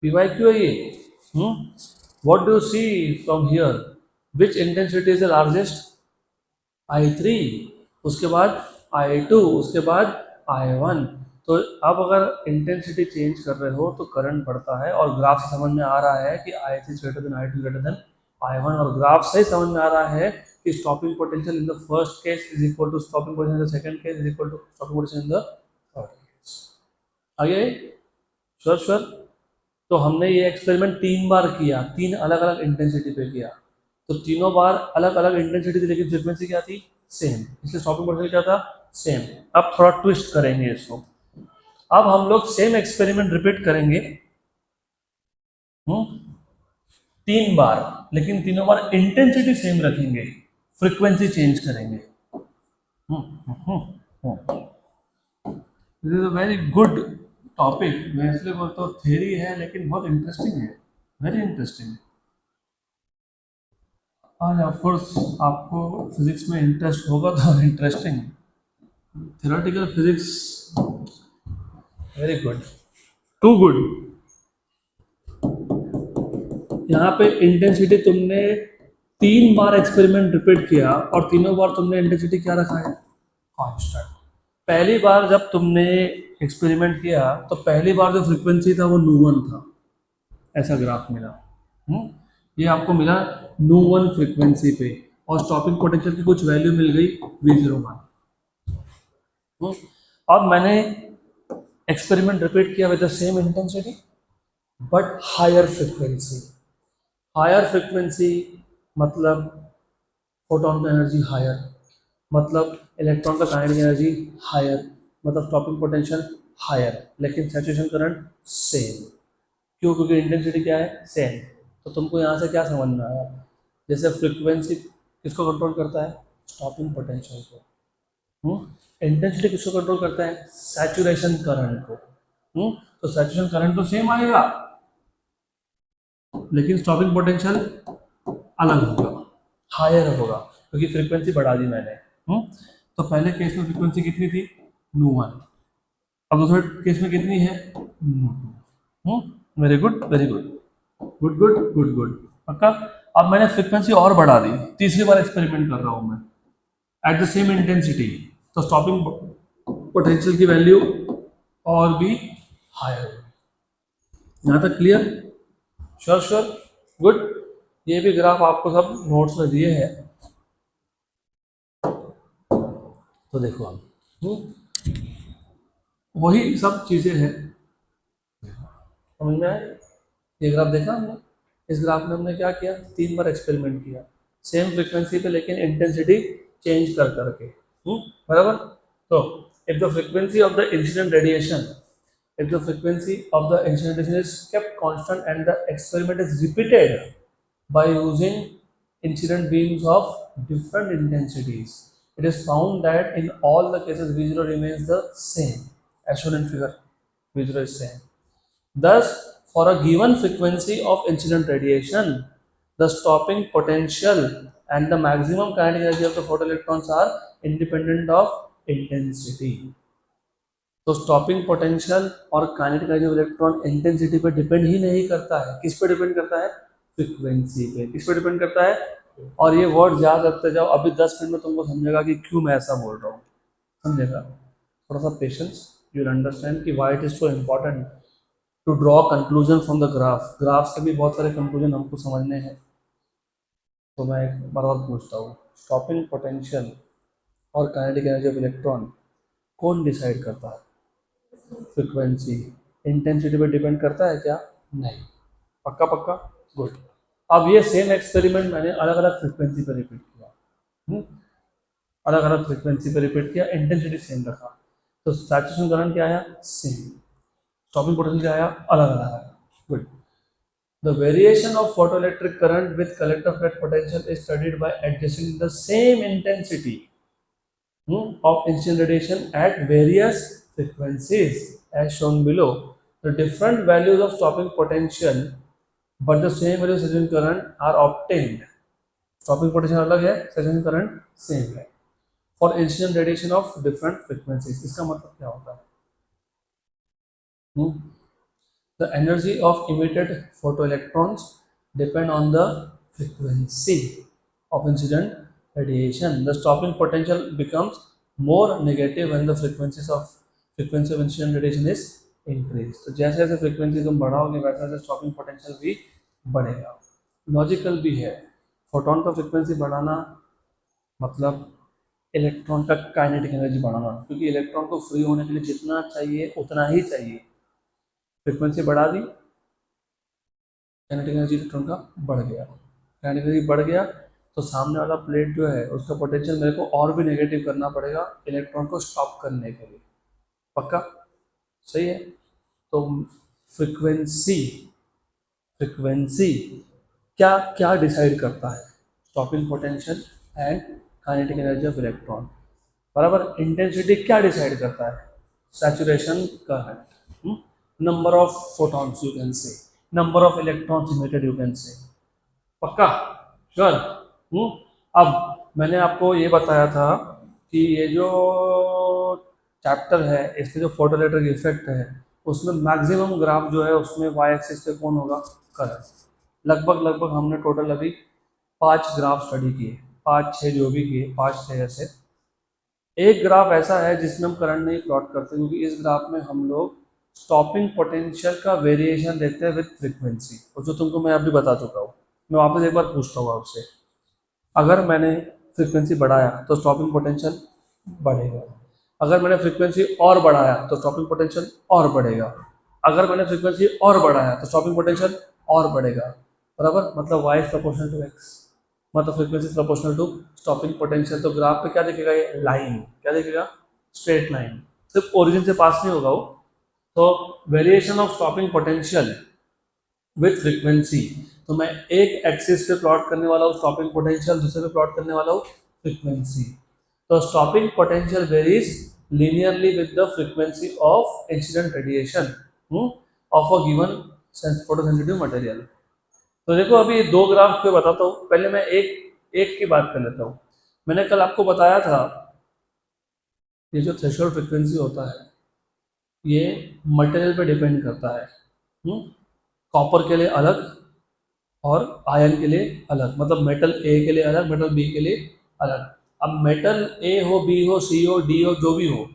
PYQ है ये। What do you see from here, which intensity is the largest, I3, उसके बाद I2, उसके बाद I1। तो अब अगर इंटेंसिटी चेंज कर रहे हो तो करंट बढ़ता है, और ग्राफ से समझ में आ रहा है कि I3 greater than I2 greater than I1, और ग्राफ से समझ में आ रहा है कि stopping potential in the first case is equal to stopping potential in the second case is equal to stopping potential in the third case. आगे, sure sure. तो हमने ये एक्सपेरिमेंट 3 बार किया, 3 अलग अलग इंटेंसिटी पे किया, तो तीनों बार अलग अलग इंटेंसिटी थी, लेकिन फ्रीक्वेंसी क्या थी, सेम, इसलिए स्टॉपिंग पोटेंशियल क्या था, सेम। अब थोड़ा ट्विस्ट करेंगे इसको, अब हम लोग सेम एक्सपेरिमेंट रिपीट करेंगे 3 बार, लेकिन तीनों बार इंटेंसिटी सेम रखेंगे, फ्रीक्वेंसी चेंज करेंगे। This is a very good topic. मैं इसलिए बोलता हूँ थ्योरी है लेकिन बहुत इंटरेस्टिंग है, वेरी इंटरेस्टिंग। और ऑफ कोर्स आपको फिजिक्स में इंटरेस्ट होगा तो interesting, theoretical physics very good, too good. यहाँ पे इंटेंसिटी तुमने 3 बार एक्सपेरिमेंट रिपीट किया और तीनों बार तुमने इंटेंसिटी क्या रखा है, कांस्टेंट। पहली बार जब तुमने एक्सपेरिमेंट किया तो पहली बार जो फ्रीक्वेंसी था वो नू1 था, ऐसा ग्राफ मिला। ये आपको मिला नू1 फ्रीक्वेंसी पे, और स्टॉपिंग पोटेंशियल की कुछ वैल्यू मिल गई V01। अब मैंने एक्सपेरिमेंट रिपीट किया with the same intensity but higher frequency. Higher frequency मतलब फोटोन का एनर्जी हायर, मतलब इलेक्ट्रॉन का काइनेटिक एनर्जी हायर, मतलब स्टॉपिंग पोटेंशियल हायर, लेकिन सैचुरेशन करंट सेम। क्यों? क्योंकि इंटेंसिटी क्या है? सेम। तो तुमको यहाँ से क्या समझ में आया? जैसे फ्रीक्वेंसी किसको कंट्रोल करता है? स्टॉपिंग पोटेंशियल को। इंटेंसिटी किसको कंट्रोल करता है? सैचुरेशन करंट को। तो सैचुरेशन करंट तो सेम आएगा, लेकिन स्टॉपिंग पोटेंशियल अलग होगा, हायर होगा, क्योंकि फ्रीक्वेंसी बढ़ा दी मैंने। तो पहले केस में फ्रीक्वेंसी कितनी थी? नू1। अब दूसरे केस में कितनी है? नू2। Very good, very good, good good good good, पक्का। अब मैंने फ्रीक्वेंसी और बढ़ा दी, तीसरी बार एक्सपेरिमेंट कर रहा हूं मैं एट द सेम इंटेंसिटी, तो स्टॉपिंग पोटेंशियल की वैल्यू और भी हायर होगी। यहाँ तक क्लियर? Sure sure, good. ये भी ग्राफ आपको सब नोट्स में दिए हैं, तो देखो आप वही सब चीज़ें हैं, समझ में आए? ये ग्राफ देखा हमने? इस ग्राफ में हमने क्या किया? 3 बार एक्सपेरिमेंट किया सेम फ्रीक्वेंसी पे, लेकिन इंटेंसिटी चेंज कर करके। बराबर? तो if the frequency of the incident radiation if the frequency of the incident radiation is kept constant and the experiment is repeated by using incident beams of different intensities, it is found that in all the cases V0 remains the same as shown in figure. V0 is same. Thus, for a given frequency of incident radiation, the stopping potential and the maximum kinetic energy of the photoelectrons are independent of intensity. तो stopping potential और kinetic energy of electron intensity पे depend ही नहीं करता है। किस पे depend करता है? फ्रीक्वेंसी पे। किस पे डिपेंड करता है? और ये वर्ड याद रखते जाओ, अभी 10 मिनट में तुमको समझेगा कि क्यों मैं ऐसा बोल रहा हूँ, समझेगा? थोड़ा सा पेशेंस, यू विल अंडरस्टैंड कि why it is so important to draw conclusion from the graph. Graph से भी बहुत सारे कंक्लूजन हमको समझने हैं। तो मैं एक बार और पूछता हूँ, स्टॉपिंग पोटेंशियल और काइनेटिक एनर्जी ऑफ इलेक्ट्रॉन कौन डिसाइड करता है? फ्रीक्वेंसी। इंटेंसिटी पे डिपेंड करता है क्या? नहीं। पक्का पक्का, गुड। अब ये सेम एक्सपेरिमेंट मैंने अलग अलग फ्रीक्वेंसी पे रिपीट किया, अलग अलग फ्रीक्वेंसी पे रिपीट किया, इंटेंसिटी सेम रखा, तो सैचुरेशन करंट क्या आया? सेम। स्टॉपिंग पोटेंशियल क्या आया? अलग अलग आया। Good. The variation of photoelectric current with collector flat potential is studied by adjusting the same intensity of incident radiation at various frequencies as shown below. The different values of stopping potential but the same value of saturation current are obtained. Stopping potential अलग है, saturation current same है for incident radiation of different frequencies. इसका मतलब क्या होता है? The energy of emitted photoelectrons depend on the frequency of incident radiation. The stopping potential becomes more negative when the frequency of incident radiation is increased. तो जैसे जैसे frequency तुम बढ़ाओगे वैसे वैसे स्टॉपिंग पोटेंशियल भी बढ़ेगा। लॉजिकल भी है, फोटोन का फ्रीक्वेंसी बढ़ाना मतलब इलेक्ट्रॉन का काइनेटिक एनर्जी बढ़ाना, क्योंकि इलेक्ट्रॉन को फ्री होने के लिए जितना चाहिए उतना ही चाहिए। फ्रीक्वेंसी बढ़ा दी, काइनेटिक एनर्जी इलेक्ट्रॉन का बढ़ गया, काइनेटिक एनर्जी बढ़ गया, तो सामने वाला प्लेट जो है उसका पोटेंशियल मेरे को और भी नेगेटिव करना पड़ेगा इलेक्ट्रॉन को स्टॉप करने के लिए। पक्का? सही है। तो फ्रीक्वेंसी क्या क्या डिसाइड करता है? Stopping potential and kinetic energy of electron. बराबर। इंटेंसिटी क्या डिसाइड करता है? Saturation current, number of photons you can say, number of electrons emitted you can say. पक्का? श्योर? अब मैंने आपको ये बताया था कि ये जो चैप्टर है इसमें जो फोटोइलेक्ट्रिक इफेक्ट है उसमें मैक्सिमम ग्राफ जो है उसमें वाई एक्सिस पे कौन होगा? करंट। लगभग हमने टोटल अभी 5 ग्राफ स्टडी किए, 5-6 जो भी किए, 5-6 ऐसे एक ग्राफ ऐसा है जिसमें हम करंट नहीं प्लॉट करते, क्योंकि इस ग्राफ में हम लोग स्टॉपिंग पोटेंशियल का वेरिएशन देखते हैं विद फ्रीक्वेंसी, और जो तुमको मैं अभी बता चुका हूँ। मैं वापस एक बार पूछता हूँ आपसे, अगर मैंने फ्रीक्वेंसी बढ़ाया तो स्टॉपिंग पोटेंशियल बढ़ेगा, अगर मैंने फ्रीक्वेंसी और बढ़ाया तो स्टॉपिंग पोटेंशियल और बढ़ेगा, अगर मैंने फ्रीक्वेंसी और बढ़ाया तो स्टॉपिंग पोटेंशियल और बढ़ेगा, बराबर। मतलब y is proportional to x, मतलब frequency proportional to stopping potential. तो ग्राफ पे क्या दिखेगा, ये लाइन क्या दिखेगा, स्ट्रेट लाइन, सिर्फ ओरिजिन से पास नहीं होगा वो। तो variation of stopping potential with frequency, तो मैं एक एक्सिस पे प्लॉट करने वाला हूँ स्टॉपिंग पोटेंशियल, दूसरे पे प्लॉट करने वाला हूँ फ्रीक्वेंसी। तो stopping potential varies linearly with the frequency of incident radiation of a given photosensitive material। तो देखो अभी दो ग्राफ पे बताता हूँ, पहले मैं एक एक की बात कर लेता हूँ। मैंने कल आपको बताया था ये जो थ्रेशोल्ड फ्रीक्वेंसी होता है ये मटेरियल पे डिपेंड करता है। कॉपर के लिए अलग और आयन के लिए अलग, मतलब मेटल ए के लिए अलग, मेटल बी के लिए अलग। अब मेटल ए हो, बी हो, सी हो, डी हो, जो भी हो,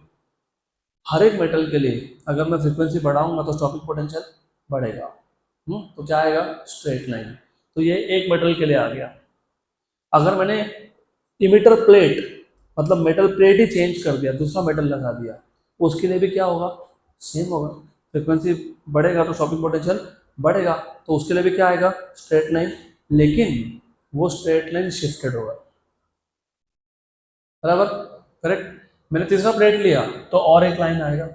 हर एक मेटल के लिए अगर मैं फ्रीक्वेंसी बढ़ाऊंगा तो स्टॉपिंग पोटेंशियल बढ़ेगा। तो क्या आएगा, स्ट्रेट लाइन। तो ये एक मेटल के लिए आ गया। अगर मैंने इमिटर प्लेट मतलब मेटल प्लेट ही चेंज कर दिया, दूसरा मेटल लगा दिया, उसके लिए भी क्या होगा, सेम होगा। फ्रीक्वेंसी बढ़ेगा तो स्टॉपिंग पोटेंशियल बढ़ेगा, तो उसके लिए भी क्या आएगा, स्ट्रेट लाइन, लेकिन वो स्ट्रेट लाइन शिफ्टेड होगा, बराबर, करेक्ट। मैंने तीसरा प्लेट लिया तो और एक लाइन आएगा।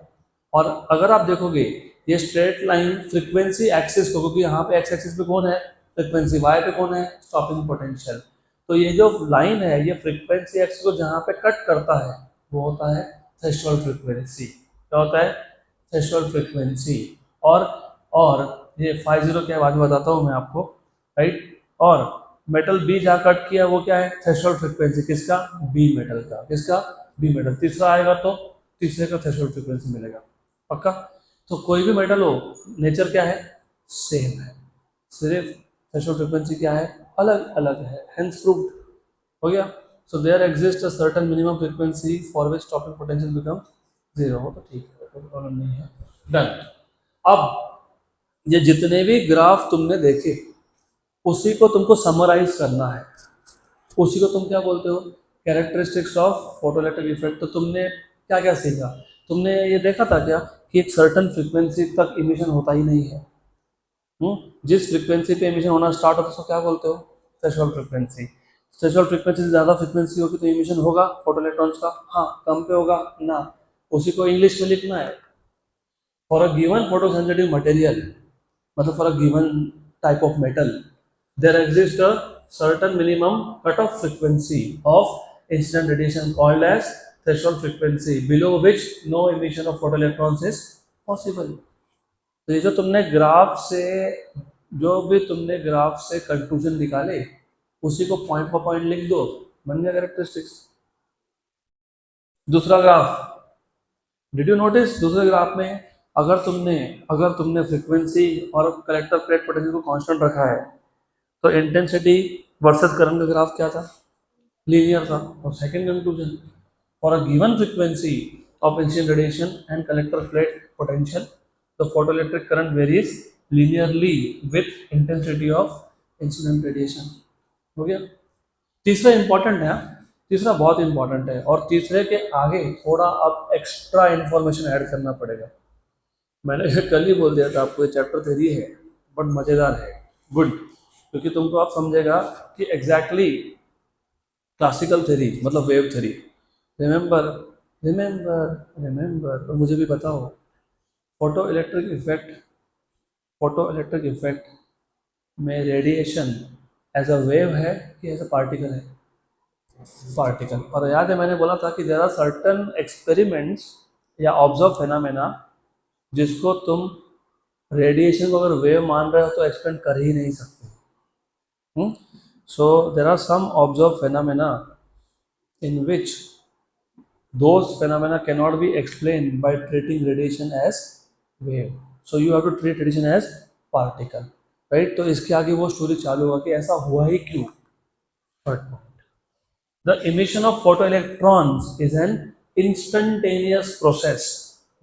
और अगर आप देखोगे ये स्ट्रेट लाइन फ्रीक्वेंसी एक्सिस को, क्योंकि यहाँ पे एक्स एक्सिस पे कौन है, फ्रीक्वेंसी, वाई पे कौन है, स्टॉपिंग पोटेंशियल। तो ये जो लाइन है ये फ्रीक्वेंसी एक्सिस को जहाँ पे कट करता है वो होता है थ्रेशोल्ड फ्रीक्वेंसी। क्या होता है, थ्रेशोल्ड फ्रीक्वेंसी। और ये 50 के बाद में बताता हूँ मैं आपको, राइट। और मेटल बी जहाँ कट किया वो क्या है, थ्रेशोल्ड फ्रीक्वेंसी किसका, बी मेटल का, किसका, बी मेटल। तीसरा आएगा तो तीसरे का थ्रेशोल्ड फ्रीक्वेंसी मिलेगा, पक्का। तो कोई भी मेटल हो, नेचर क्या है, सेम है, सिर्फ थ्रेशोल्ड फ्रीक्वेंसी क्या है, अलग अलग है, हेंस प्रूव्ड, हो गया। So there exist a certain minimum frequency for which stopping potential becomes zero, हो तो ठीक है, कोई प्रॉब्लम नहीं है, डन। अब ये जितने भी ग्राफ तुमने देखे उसी को तुमको समराइज करना है, उसी को तुम क्या बोलते हो, कैरेक्टरिस्टिक्स ऑफ फोटोइलेक्ट्रिक इफेक्ट। तो तुमने क्या क्या सीखा, तुमने ये देखा था क्या कि एक सर्टन फ्रीक्वेंसी तक इमिशन होता ही नहीं है। जिस फ्रीक्वेंसी पे इमिशन होना स्टार्ट होता है उसको क्या बोलते हो, थ्रेशोल्ड फ्रीक्वेंसी। थ्रेशोल्ड फ्रीक्वेंसी से ज़्यादा फ्रीक्वेंसी होगी तो इमिशन होगा फोटोइलेक्ट्रॉन्स का, हाँ, कम पे होगा ना। उसी को इंग्लिश में लिखना है, for a given photosensitive material, मतलब for a given type of metal there exists a certain minimum cutoff frequency of incident radiation called as threshold frequency, below which no emission of photoelectrons is possible। तो ये जो तुमने graph से, जो भी तुमने graph से कंक्लूजन निकाले उसी को पॉइंट पर पॉइंट लिख दो, बन गया कैरेक्टरिस्टिक्स। दूसरा ग्राफ, डिड यू नोटिस दूसरे ग्राफ में अगर तुमने फ्रीक्वेंसी और कलेक्टर प्लेट पोटेंशियल को कांस्टेंट रखा है तो इंटेंसिटी वर्सेस करंट का ग्राफ क्या था, लीनियर था। और second conclusion, for a given frequency of incident radiation and collector plate potential the photoelectric current varies linearly with intensity of incident radiation, हो गया। तीसरा इंपॉर्टेंट है, तीसरा बहुत इंपॉर्टेंट है, और तीसरे के आगे थोड़ा अब एक्स्ट्रा इंफॉर्मेशन ऐड करना पड़ेगा। मैंने कल ही बोल दिया था आपको ये चैप्टर थ्योरी है बट मज़ेदार है, गुड, क्योंकि तुमको आप समझेगा कि एग्जैक्टली क्लासिकल थ्योरी मतलब wave theory. Remember remember remember, और मुझे भी बताओ फोटो इलेक्ट्रिक इफेक्ट में रेडिएशन एज अ वेव है कि एज अ पार्टिकल है, पार्टिकल। और याद है मैंने बोला था कि देयर आर सर्टन एक्सपेरिमेंट्स या ऑब्जर्व फेनामेना जिसको तुम रेडिएशन को अगर वेव मान रहे हो तो एक्सप्लेन कर ही नहीं सकते। So there are some observed phenomena in which those phenomena cannot be explained by treating radiation as wave. So you have to treat radiation as particle, right? तो इसके आगे वो स्टोरी चालू होगा कि ऐसा हुआ ही क्यों। Third point, the emission of photoelectrons is an instantaneous process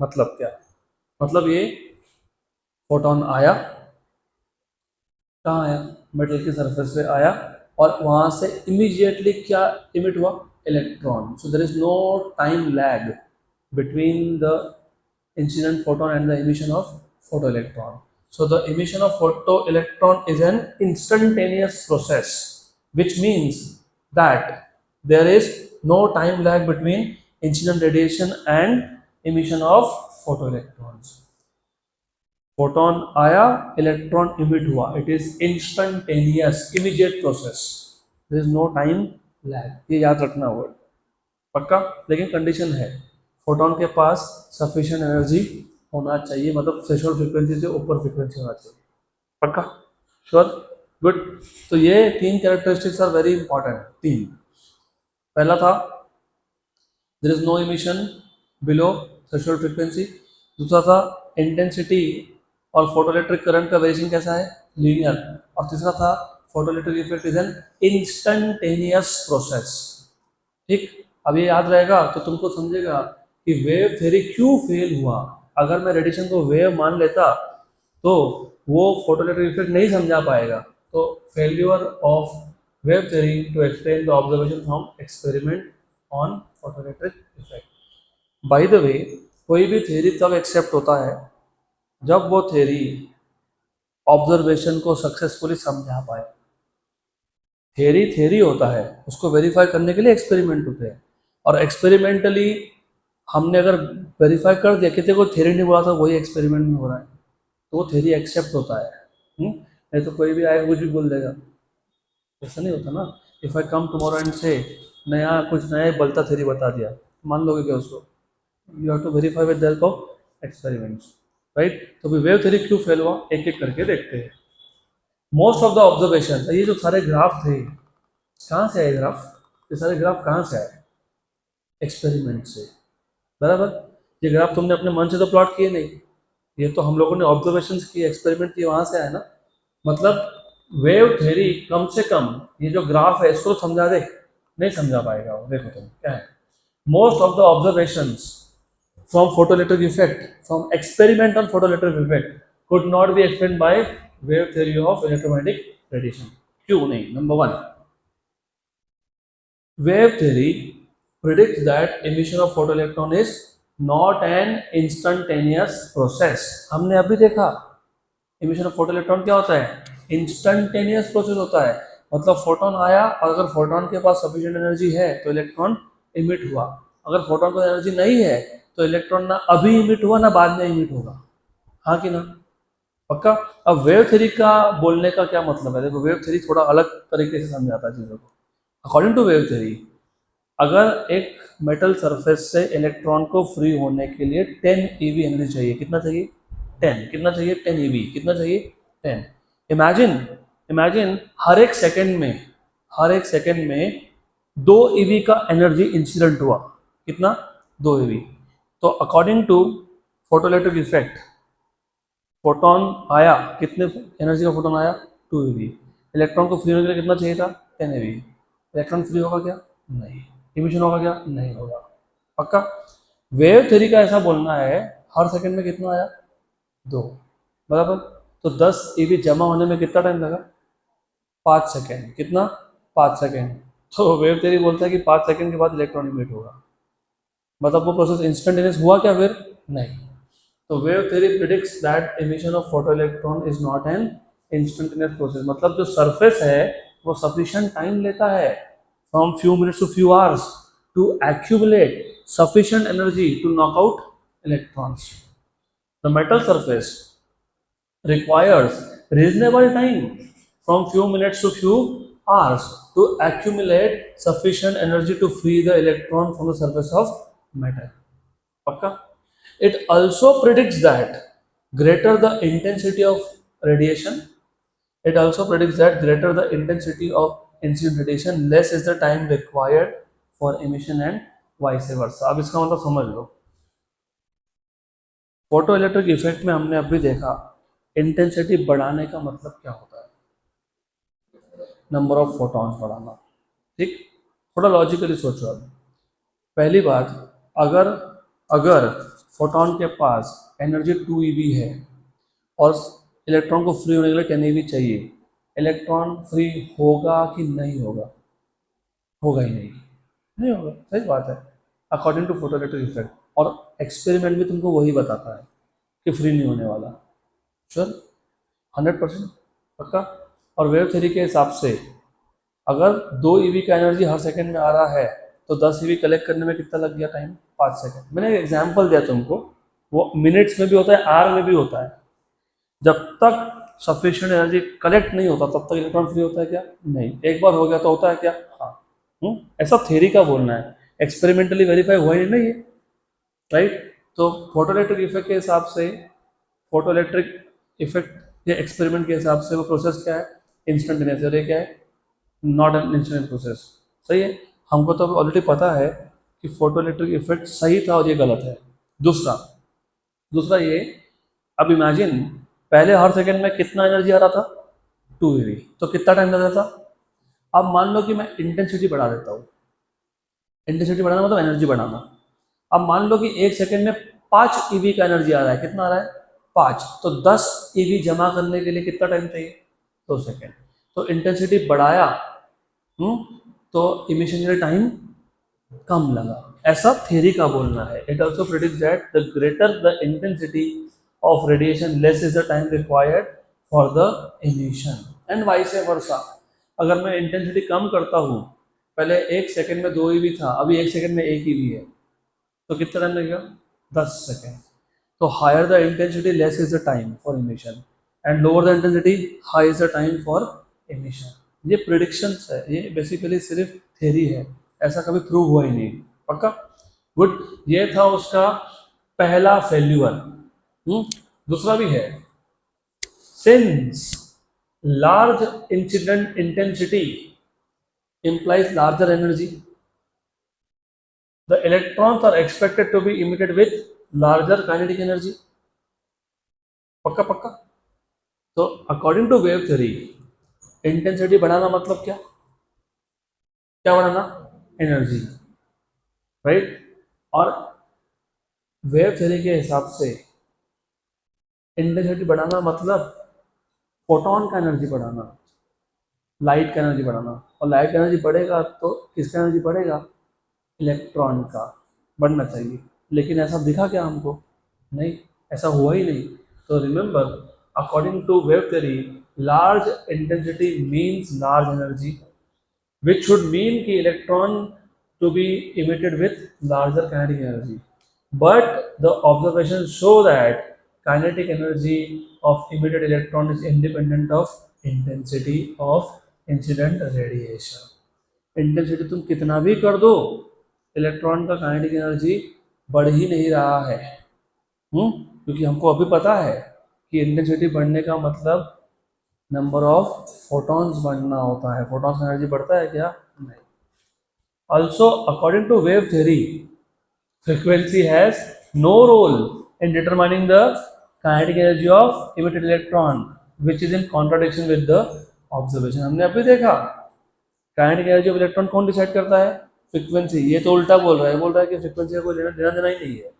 मतलब क्या? मतलब ये फोटोन आया, कहाँ आया? मेटल की सरफेस पे आया और वहाँ से इमीडिएटली क्या इमिट हुआ? Electron. So there is no time lag between the incident photon and the emission of photoelectron. So the emission of photoelectron is an instantaneous process, which means that there is no time lag between incident radiation and emission of photoelectrons. Photon आया, electron emit हुआ. It is instantaneous, immediate process. There is no time lag. ये याद रखना होगा पक्का. लेकिन condition है, photon के पास सफिशिएंट एनर्जी होना चाहिए, मतलब थ्रेशोल्ड फ्रीक्वेंसी से ऊपर फ्रीक्वेंसी होना चाहिए. पक्का? श्योर? गुड. तो ये तीन कैरेक्टरिस्टिक्स आर वेरी इंपॉर्टेंट. तीन. पहला था there is no emission below threshold frequency. दूसरा था इंटेंसिटी और फोटोइलेक्ट्रिक करंट का वेरिएशन कैसा है? लीनियर. और तीसरा था photoelectric effect is an instantaneous process. ठीक. अब ये याद रहेगा तो तुमको समझेगा कि वेव थ्योरी क्यों फेल हुआ. अगर मैं रेडिएशन को वेव मान लेता तो वो फोटोइलेक्ट्रिक इफेक्ट नहीं समझा पाएगा. तो failure of wave theory to explain the observation from experiment on photoelectric effect. By the way, कोई भी थ्योरी तब एक्सेप्ट होता है जब वो थ्योरी ऑब्जर्वेशन को सक्सेसफुली समझा पाए. थ्योरी थ्योरी होता है, उसको वेरीफाई करने के लिए एक्सपेरिमेंट होते हैं. और एक्सपेरिमेंटली हमने अगर वेरीफाई कर दिया कि देखो थ्योरी नहीं बोला था वही एक्सपेरिमेंट में हो रहा है, तो वो थ्योरी एक्सेप्ट होता है. नहीं तो कोई भी आएगा कुछ भी बोल देगा. ऐसा नहीं होता ना. If I come tomorrow and से नया कुछ नया बलता थ्योरी बता दिया, मान लोगे क्या उसको? You have to verify with the help of experiments, right. तो भी वेव थ्योरी क्यों फेल हुआ एक एक करके देखते हैं. मोस्ट ऑफ द ऑब्जर्वेशन, ये जो सारे ग्राफ थे कहाँ से आए ग्राफ? ये सारे ग्राफ कहाँ से आए? एक्सपेरिमेंट से. बराबर. ये ग्राफ तुमने अपने मन से तो प्लॉट किए नहीं, ये तो हम लोगों ने ऑब्जर्वेशंस किए, एक्सपेरिमेंट किए, वहाँ से आए ना. मतलब वेव थ्योरी कम से कम ये जो ग्राफ है इसको समझा दे, नहीं समझा पाएगा वो. देखो तुम क्या है, most of the observations from photoelectric effect, from experiment on photoelectric effect could not be explained by wave theory of electromagnetic radiation. क्यों नहीं? Number one, wave theory predicts that emission of photoelectron is not an instantaneous process. हमने अभी देखा emission of photoelectron क्या होता है? Instantaneous process होता है. मतलब फोटोन आया और अगर फोटोन के पास सफिशिएंट एनर्जी है तो इलेक्ट्रॉन इमिट हुआ. अगर फोटोन को एनर्जी नहीं है तो इलेक्ट्रॉन ना अभी इमिट हुआ ना बाद में इमिट होगा. हाँ कि ना? पक्का. अब वेव थ्योरी का बोलने का क्या मतलब है? देखो वेव थ्योरी थोड़ा अलग तरीके से समझाता है चीज़ों को. अकॉर्डिंग टू वेव थ्योरी, अगर एक मेटल सरफेस से इलेक्ट्रॉन को फ्री होने के लिए 10 eV एनर्जी चाहिए. कितना चाहिए? 10. कितना चाहिए? 10 eV. कितना चाहिए? 10. इमेजिन हर एक सेकंड में 2 eV का एनर्जी इंसिडेंट हुआ. कितना? 2 eV. तो according to photoelectric effect, photon आया, कितने एनर्जी का फोटोन आया? 2 eV. इलेक्ट्रॉन को फ्री होने के लिए कितना चाहिए था? 10 eV. इलेक्ट्रॉन फ्री होगा क्या? नहीं. इमिशन होगा क्या? नहीं होगा. पक्का. वेव थ्योरी का ऐसा बोलना है हर सेकंड में कितना आया? 2. बराबर. तो 10 eV जमा होने में कितना टाइम लगा? 5 सेकेंड. कितना? 5 सेकेंड. तो वेव थ्योरी बोलता है कि 5 सेकेंड के बाद इलेक्ट्रॉन इमिट होगा. मतलब वो प्रोसेस इंस्टेंटेनियस हुआ क्या फिर? नहीं. तो wave theory predicts that emission of photoelectron is not an instantaneous process. मतलब जो सरफेस है वो सफिशिएंट टाइम लेता है, from few minutes to few hours, to accumulate sufficient energy to knock out electrons. The metal surface requires reasonable time from few minutes to few hours to accumulate sufficient energy to free the electron from the surface of metal. Pakka? It also predicts that greater the intensity of radiation, incident radiation, less is the time required for emission and vice versa. अब इसका मतलब समझ लो, photo electric effect में हमने अभी देखा intensity बढ़ाने का मतलब क्या होता है? नंबर ऑफ फोटॉन्स बढ़ाना. ठीक. थोड़ा लॉजिकली सोचो. अब पहली बात, अगर अगर फोटोन के पास एनर्जी 2 eV है और इलेक्ट्रॉन को फ्री होने के लिए 10 eV चाहिए, इलेक्ट्रॉन फ्री होगा कि नहीं होगा? होगा ही नहीं, नहीं होगा, सही बात है, अकॉर्डिंग टू फोटोइलेक्ट्रिक इफेक्ट। और एक्सपेरिमेंट भी तुमको वही बताता है कि फ्री नहीं होने वाला। श्योर, 100% पक्का। और वेव थ्योरी के हिसाब से अगर 2 ईवी का एनर्जी हर सेकंड में आ रहा है तो 10 ईवी कलेक्ट करने में कितना लग गया टाइम? 5 सेकंड। मैंने एक एग्जांपल दिया तुमको, वो मिनट्स में भी होता है, आवर में भी होता है। जब तक सफिशिएंट एनर्जी कलेक्ट नहीं होता तब तक इलेक्ट्रॉन फ्री होता है क्या? नहीं। एक बार हो गया तो होता है क्या? हाँ। ऐसा थ्योरी का बोलना है, एक्सपेरिमेंटली वेरीफाई हुआ ही नहीं है, राइट। तो फोटोइलेक्ट्रिक इफेक्ट के हिसाब से, फोटोइलेक्ट्रिक इफेक्ट या एक्सपेरिमेंट के हिसाब से वो प्रोसेस क्या है? इंस्टेंटेनियस। और ये क्या है? Not an instantaneous process. सही है। हमको तो ऑलरेडी पता है कि फोटोइलेक्ट्रिक इफेक्ट सही था और ये गलत है। दूसरा ये, अब इमेजिन पहले हर सेकंड में कितना एनर्जी आ रहा था? 2 eV। तो कितना टाइम लग रहा था? अब मान लो कि मैं इंटेंसिटी बढ़ा देता हूँ। इंटेंसिटी बढ़ाना मतलब एनर्जी बढ़ाना। अब मान लो कि 1 सेकंड में 5 ईवी का एनर्जी आ रहा है। कितना आ रहा है? 5। तो 10 ईवी जमा करने के लिए कितना टाइम चाहिए? 2 सेकंड। तो इंटेंसिटी बढ़ाया तो इमिशन के लिए टाइम कम लगा, ऐसा थ्योरी का बोलना है। It also predicts that the greater the intensity of radiation less is the time required for the emission and vice versa. अगर मैं इंटेंसिटी कम करता हूँ, पहले 1 सेकंड में 2 ईवी था, अभी 1 सेकंड में 1 ईवी है, तो कितना टाइम लगेगा? 10 सेकंड। तो higher the intensity less is the time for emission and lower the intensity high is the time for emission. ये प्रिडिक्शंस है, ये बेसिकली सिर्फ थ्योरी है, ऐसा कभी प्रूव हुआ ही नहीं। पक्का? गुड। ये था उसका पहला फेल्यूर। दूसरा भी है, since large incident intensity implies larger energy, the electrons are expected to be emitted with larger kinetic energy। पक्का पक्का। तो according to wave theory, intensity बढ़ाना मतलब क्या? क्या बढ़ाना? Energy, right. और वेव थ्योरी के हिसाब से इंटेंसिटी बढ़ाना मतलब फोटोन का एनर्जी बढ़ाना, लाइट का एनर्जी बढ़ाना। और लाइट का एनर्जी बढ़ेगा तो किसका एनर्जी बढ़ेगा? इलेक्ट्रॉन का बढ़ना चाहिए। लेकिन ऐसा दिखा क्या हमको? नहीं, ऐसा हुआ ही नहीं। तो remember, according to wave theory, large intensity means large energy, which should mean कि electron to be emitted with larger kinetic energy. But the observations show that kinetic energy of emitted electron is independent of intensity of incident radiation। Intensity तुम कितना भी कर दो, electron का kinetic energy बढ़ ही नहीं रहा है। क्योंकि हमको अभी पता है कि इंटेंसिटी बढ़ने का मतलब नंबर ऑफ फोटॉन्स बढ़ना होता है। फोटॉन्स एनर्जी बढ़ता है क्या? नहीं। Also according to wave theory, frequency has no role in determining the kinetic energy of emitted electron, which is in contradiction with the observation। हमने अभी देखा काइनेटिक एनर्जी ऑफ इलेक्ट्रॉन कौन डिसाइड करता है? फ्रीक्वेंसी। ये तो उल्टा बोल रहा है, बोल रहा है कि फ्रीक्वेंसी का कोई लेना देना ही नहीं है।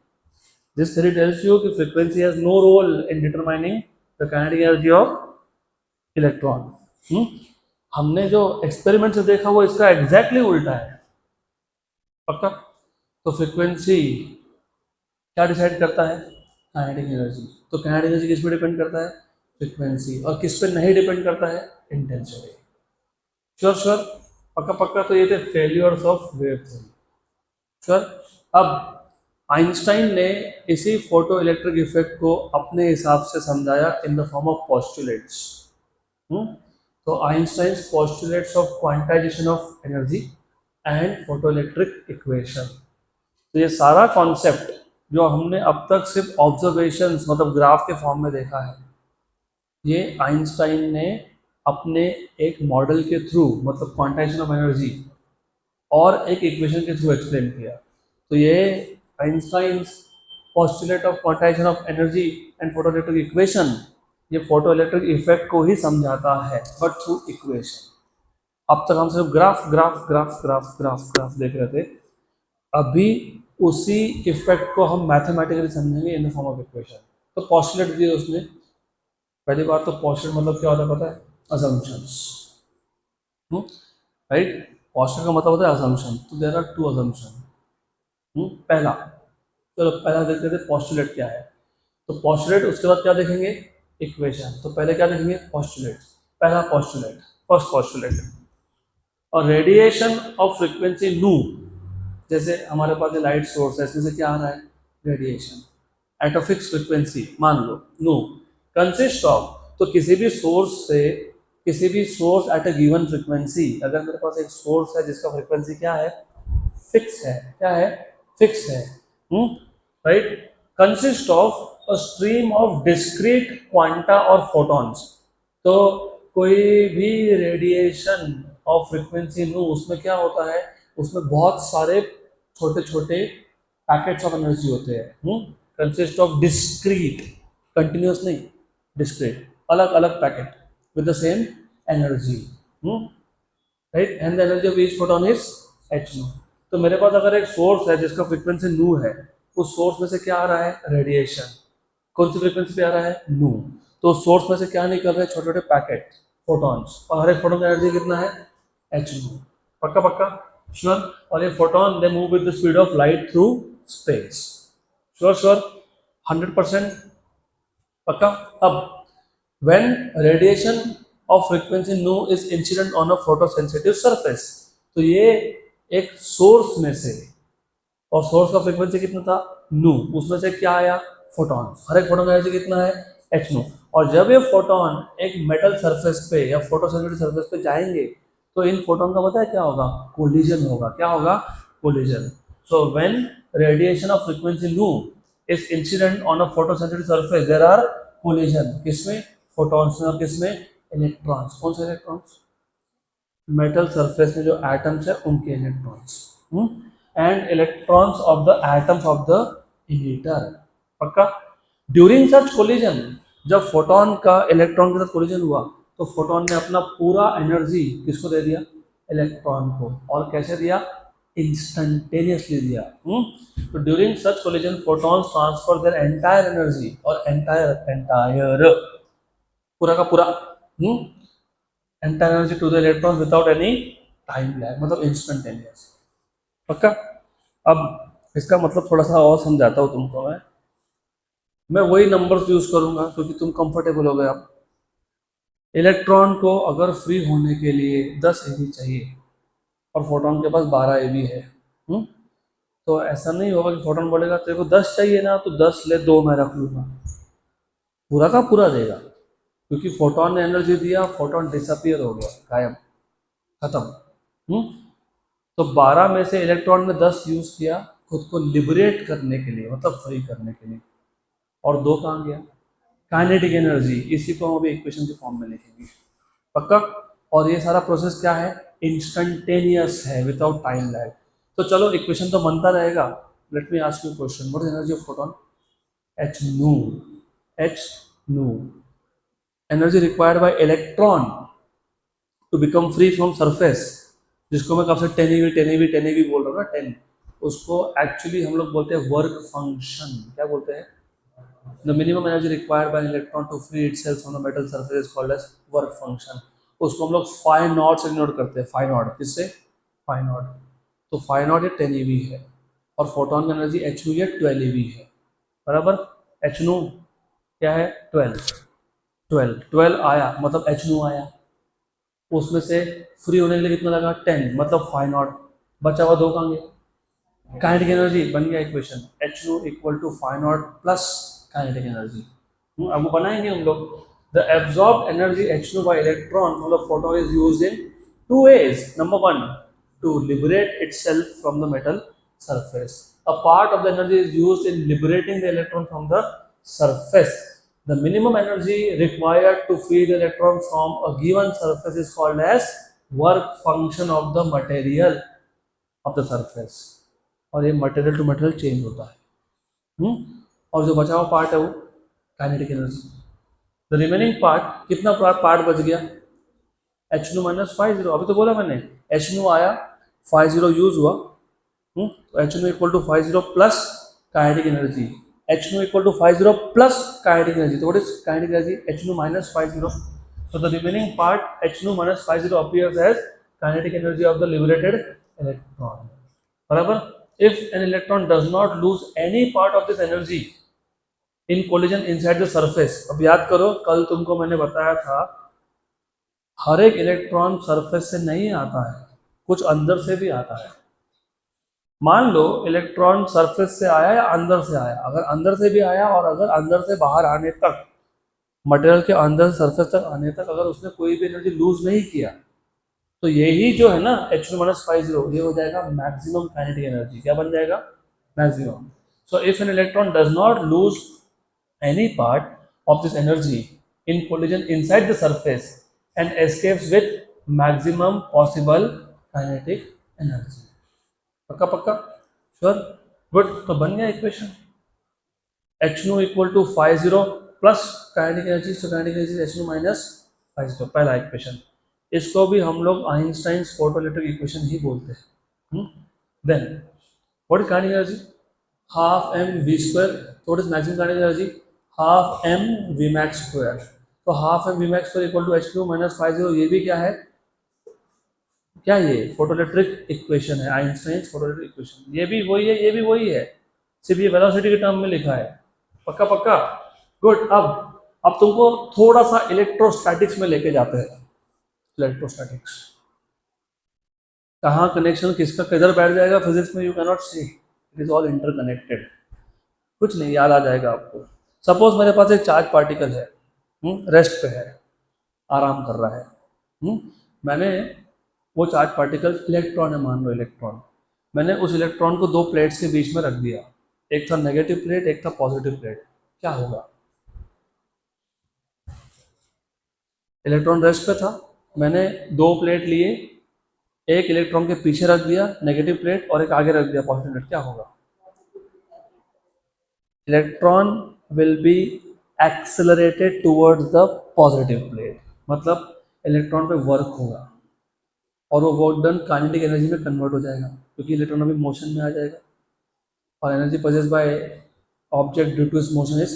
दिस थ्योरी टेल्स यू कि frequency has no role in determining the kinetic energy of electron. हमने जो एक्सपेरिमेंट से देखा वो इसका एग्जैक्टली उल्टा है। पक्का? तो फ्रीक्वेंसी क्या डिसाइड करता है? Kinetic energy. तो काइनेटिक एनर्जी किस पे डिपेंड करता है? फ्रीक्वेंसी। और किस पे नहीं डिपेंड करता है? इंटेंसिटी। श्योर श्योर, पक्का पक्का। तो ये थे failures of wave theory. Sure. अब आइंस्टाइन ने इसी फोटो इलेक्ट्रिक इफेक्ट को अपने हिसाब से समझाया in the form of postulates. तो Einstein postulates of quantization of energy and photo electric equation. तो ये सारा कॉन्सेप्ट जो हमने अब तक सिर्फ ऑब्जर्वेशंस मतलब ग्राफ के फॉर्म में देखा है, ये आइंस्टाइन ने अपने एक मॉडल के थ्रू मतलब क्वांटाइजेशन ऑफ एनर्जी और एक इक्वेशन के थ्रू एक्सप्लेन किया। तो ये Einstein's postulate of quantization of energy and photo electric equation, ये फोटो इलेक्ट्रिक इफेक्ट को ही समझाता है बट थ्रू इक्वेशन। अब तक हम सिर्फ graph graph graph graph graph graph देख रहे थे। अभी उसी इफेक्ट को हम मैथमेटिकली समझेंगे इन द फॉर्म ऑफ इक्वेशन। तो पॉस्टुलेट दिए उसने, पहली बात तो पॉस्टुलेट मतलब क्या होता है पता है? Assumptions, right. पॉस्टुलेट का मतलब होता है असम्पशन। तो देयर आर टू असम्पशन। पहला, चलो पहला देखते थे पॉस्टुलेट क्या है। तो पॉस्टुलेट, उसके बाद क्या देखेंगे? इक्वेशन। तो पहले क्या देखेंगे? पॉस्टुलेट। पहला पॉस्टुलेट, फर्स्ट पॉस्टुलेट, और रेडिएशन ऑफ फ्रीक्वेंसी नू, जैसे हमारे पास लाइट सोर्स है, इसमें से क्या आ रहा है? Radiation at a fix frequency, मान लो नो, कंसिस्ट ऑफ, तो किसी भी सोर्स से, किसी भी source at a given frequency, अगर मेरे पास एक सोर्स है जिसका फ्रीक्वेंसी क्या है? फिक्स है। क्या है? फिक्स है। Right. Consist of a stream of discrete quanta और फोटॉन्स। तो कोई भी रेडिएशन ऑफ फ्रीक्वेंसी नो, उसमें क्या होता है? उसमें बहुत सारे छोटे छोटे पैकेट्स ऑफ एनर्जी होते हैं। कंसिस्ट ऑफ डिस्क्रीट, कंटिन्यूस नहीं, डिस्क्रीट, अलग अलग packet with the same energy, right. And the energy of each photon is h nu. तो मेरे पास अगर एक सोर्स है जिसका फ्रीक्वेंसी नू है, उस सोर्स में से क्या आ रहा है? रेडिएशन। कौन सी फ्रीक्वेंसी पे आ रहा है? नू। तो उस सोर्स में से क्या निकल रहे हैं? छोटे छोटे पैकेट, फोटॉन्स, और हर एक फोटोन का एनर्जी कितना है? h nu. पक्का पक्का, श्योर। और ये photon they move with the speed of light through space. Sure sure, 100% पक्का। अब when radiation of frequency nu is incident on a photosensitive surface, तो ये एक सोर्स में से, और सोर्स का फ्रीक्वेंसी कितना था? नू। उसमें से क्या आया? फोटॉन। हर एक फोटोन का एनर्जी कितना है? h nu. और जब ये फोटॉन एक मेटल सरफेस पे या फोटोसेंसिटिव सरफेस पे जाएंगे, तो इन फोटॉन का पता है क्या होगा? कोलिजन होगा। क्या होगा? Collision. So when radiation of frequency nu is incident on a photosensitive surface, there are collision. किसमें? फोटॉन्स में। और किसमें? इलेक्ट्रॉन्स। कौन से इलेक्ट्रॉन्स? मेटल सरफेस में जो एटम्स है उनके electrons, and electrons of the atoms of the emitter. पक्का। ड्यूरिंग सच कोलिजन, जब फोटोन का इलेक्ट्रॉन के साथ कोलिजन हुआ, तो फोटोन ने अपना पूरा एनर्जी किसको दे दिया? इलेक्ट्रॉन को। और कैसे दिया? इंस्टेंटेनियसली दिया। तो during such collision photons transfer their entire energy, और एंटायर पूरा का पूरा entire energy to the electron without any time lag, मतलब इंस्टेंटेनियस। पक्का। अब इसका मतलब थोड़ा सा और समझाता हूँ तुमको मैं वही नंबर्स यूज करूंगा क्योंकि तुम कंफर्टेबल हो गए। अब इलेक्ट्रॉन को अगर फ्री होने के लिए 10 eV चाहिए, और फोटोन के पास 12 eV है, तो ऐसा नहीं होगा कि फोटोन बोलेगा तेरे को 10 चाहिए ना, तो 10 ले, 2 मैं रख लूंगा। पूरा का पूरा देगा, क्योंकि फोटोन ने एनर्जी दिया, फोटोन डिसअपियर हो गया, गायब, खत्म। तो 12 में से इलेक्ट्रॉन ने 10 यूज किया खुद को लिबरेट करने के लिए, मतलब फ्री करने के लिए, और 2 कहाँ गया? Kinetic energy. इसी को हम अभी इक्वेशन के फॉर्म में लिखेंगे। पक्का। और ये सारा प्रोसेस क्या है? इंस्टेंटेनियस है, विदाउट टाइम लैग। तो चलो इक्वेशन तो बनता रहेगा। Let me ask you question, what is energy of photon? h nu, h nu, energy required by electron to become free from surface, जिसको मैं कब से 10 eV 10 eV 10 eV बोल रहा हूँ ना, 10, उसको एक्चुअली हम लोग बोलते हैं वर्क फंक्शन। क्या बोलते हैं? The minimum energy required by electron to free itself from the metal surface is called as work function. उसको हम लोग फाई नॉट से डिनोट करते हैं। फाई नॉट किससे? Phi naught. तो फाई नॉट ये 10 eV है, और फोटोन की एनर्जी h nu ये 12 eV है, बराबर। h nu क्या है? 12 आया, मतलब h nu आया। उसमें से फ्री होने के लिए कितना लगा? 10, मतलब फाई नॉट। बचा हुआ 2 कहाँ गया? Kinetic energy. बन गया equation, h nu equal to phi naught plus kinetic energy. अब वो बनाएंगे हम लोग। The absorb energy h nu by electron from the photon is used in 2 ways. Number 1, to liberate itself from the metal surface. A part of the energy is used in liberating the electron from the surface. The minimum energy required to free the electron from a given surface is called as work function of the material of the surface. और ये material to material change होता है। और जो बचा हुआ part है वो kinetic energy. The remaining part, कितना पार्ट बच गया? h nu minus phi zero. अभी तो बोला मैंने, h nu आया, फाई जीरो यूज हुआ, तो H2 equal to 50 plus kinetic energy, H2 equal to 50 plus kinetic energy, तो what is kinetic energy? H2 minus 50. So the remaining part H2 minus 50 appears as kinetic energy of the liberated electron. बराबर? If an electron does not lose any part of this energy in collision inside the surface, अब याद करो कल तुमको मैंने बताया था हर एक इलेक्ट्रॉन सरफेस से नहीं आता है, कुछ अंदर से भी आता है। मान लो इलेक्ट्रॉन सरफेस से आया या अंदर से आया, अगर अंदर से भी आया और अगर अंदर से बाहर आने तक, मटेरियल के अंदर से सरफेस तक आने तक अगर उसने कोई भी एनर्जी लूज नहीं किया, तो यही जो है ना H2 minus 50 ये हो जाएगा मैक्सिमम काइनेटिक एनर्जी। क्या बन जाएगा? Maximum. So if an electron does not lose any part of this energy in collision inside the surface and escapes with maximum possible kinetic energy. पक्का पक्का? श्योर? गुड। तो बन गया equation H2 equal to 50 plus kinetic energy, so kinetic energy H2 minus 50, पहला equation. इसको भी हम लोग आइंस्टाइन्स फोटोइलेक्ट्रिक इक्वेशन ही बोलते हैं। Then what is kinetic energy? Half mv², तो what is maximum kinetic energy? Half mvmax square. तो half mvmax square equal to H2 minus 50, ये भी क्या है? क्या ये फोटोइलेक्ट्रिक इक्वेशन है, आइंस्टाइन्स फोटोइलेक्ट्रिक इक्वेशन। ये भी वही है, ये भी वही है, सिर्फ ये वेलोसिटी के टर्म में लिखा है। पक्का पक्का? गुड। अब तुमको थोड़ा सा इलेक्ट्रोस्टैटिक्स में लेके जाते हैं। इलेक्ट्रोस्टैटिक्स कहाँ कनेक्शन किसका किधर बैठ जाएगा फिजिक्स में, you can not see, it is all interconnected. कुछ नहीं, याद आ जाएगा आपको। सपोज मेरे पास एक चार्ज पार्टिकल है, रेस्ट पे है, आराम कर रहा है। मैंने वो चार्ज पार्टिकल इलेक्ट्रॉन है, मान लो इलेक्ट्रॉन, मैंने उस इलेक्ट्रॉन को दो प्लेट्स के बीच में रख दिया, एक था नेगेटिव प्लेट, एक था पॉजिटिव प्लेट। क्या होगा? इलेक्ट्रॉन रेस्ट पे था, मैंने दो प्लेट लिए, एक इलेक्ट्रॉन के पीछे रख दिया नेगेटिव प्लेट और एक आगे रख दिया पॉजिटिव प्लेट। क्या होगा? Electron will be accelerated towards the positive plate, मतलब इलेक्ट्रॉन पे वर्क होगा और वो वर्क डन काइनेटिक एनर्जी में कन्वर्ट हो जाएगा, क्योंकि इलेक्ट्रॉन अभी मोशन में आ जाएगा और energy possessed by object due to its motion is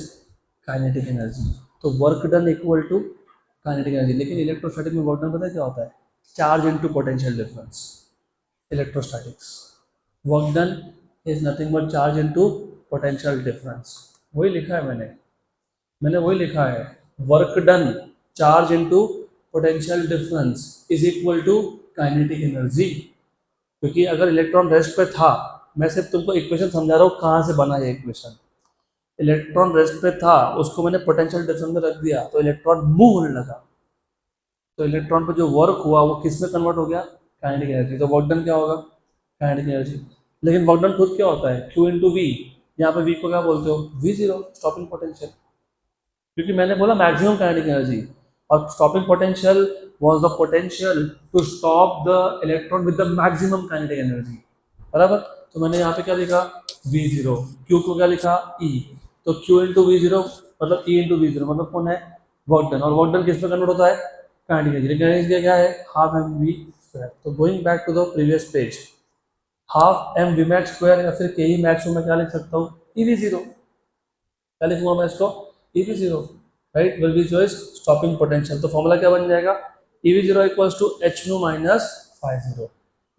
kinetic energy. तो work done equal to kinetic energy. लेकिन इलेक्ट्रोस्टैटिक में वर्क डन पता है क्या होता है? Charge into potential difference. Electrostatics work done is nothing but charge into potential difference. वही लिखा है मैंने वही लिखा है, work done charge into potential difference is equal to kinetic energy. क्योंकि अगर इलेक्ट्रॉन रेस्ट पे था, मैं सिर्फ तुमको इक्वेशन समझा रहा हूँ कहाँ से बना ये इक्वेशन। इलेक्ट्रॉन रेस्ट पे था, उसको मैंने पोटेंशियल डिफरेंस में रख दिया, तो इलेक्ट्रॉन मूव होने लगा, तो इलेक्ट्रॉन पे जो वर्क हुआ वो किस में कन्वर्ट हो गया? Kinetic energy. तो वर्क डन क्या होगा? Kinetic energy. लेकिन वर्क डन खुद क्या होता है? Q into V. यहाँ पे वी को क्या बोलते हो? V0, stopping potential. क्योंकि मैंने बोला मैक्सिमम काइनेटिक एनर्जी, और stopping potential was the potential to stop the electron with the maximum kinetic energy. बराबर? तो मैंने यहाँ पे क्या लिखा? V0। Q को क्या लिखा? E। तो Q इंटू V0 मतलब E इंटू V0 मतलब कौन है? Work done. और वर्क डन किस में कन्वर्ट होता है? Kinetic energy. लेकिन एनर्जी क्या है? Half mv²। तो going back to the previous page, half mvmax square या फिर ke max को मैं क्या लिख सकता हूँ? ev0। क्या लिखूंगा मैं इसको? ev0, right, where v0 is stopping potential. तो फॉर्मूला क्या बन जाएगा? ev0 equals to h2 minus 50।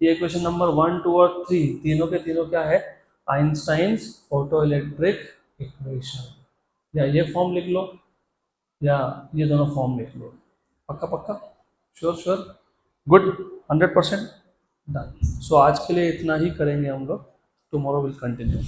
ये इक्वेशन नंबर 1, 2 और 3 तीनों के तीनों क्या है? Einstein's photoelectric equation. या ये फॉर्म लिख लो या ये दोनों फॉर्म लिख लो। पक्का पक्का? Sure sure? Good, 100% done. So आज के लिए इतना ही करेंगे हम लोग, टुमारो विल कंटिन्यू।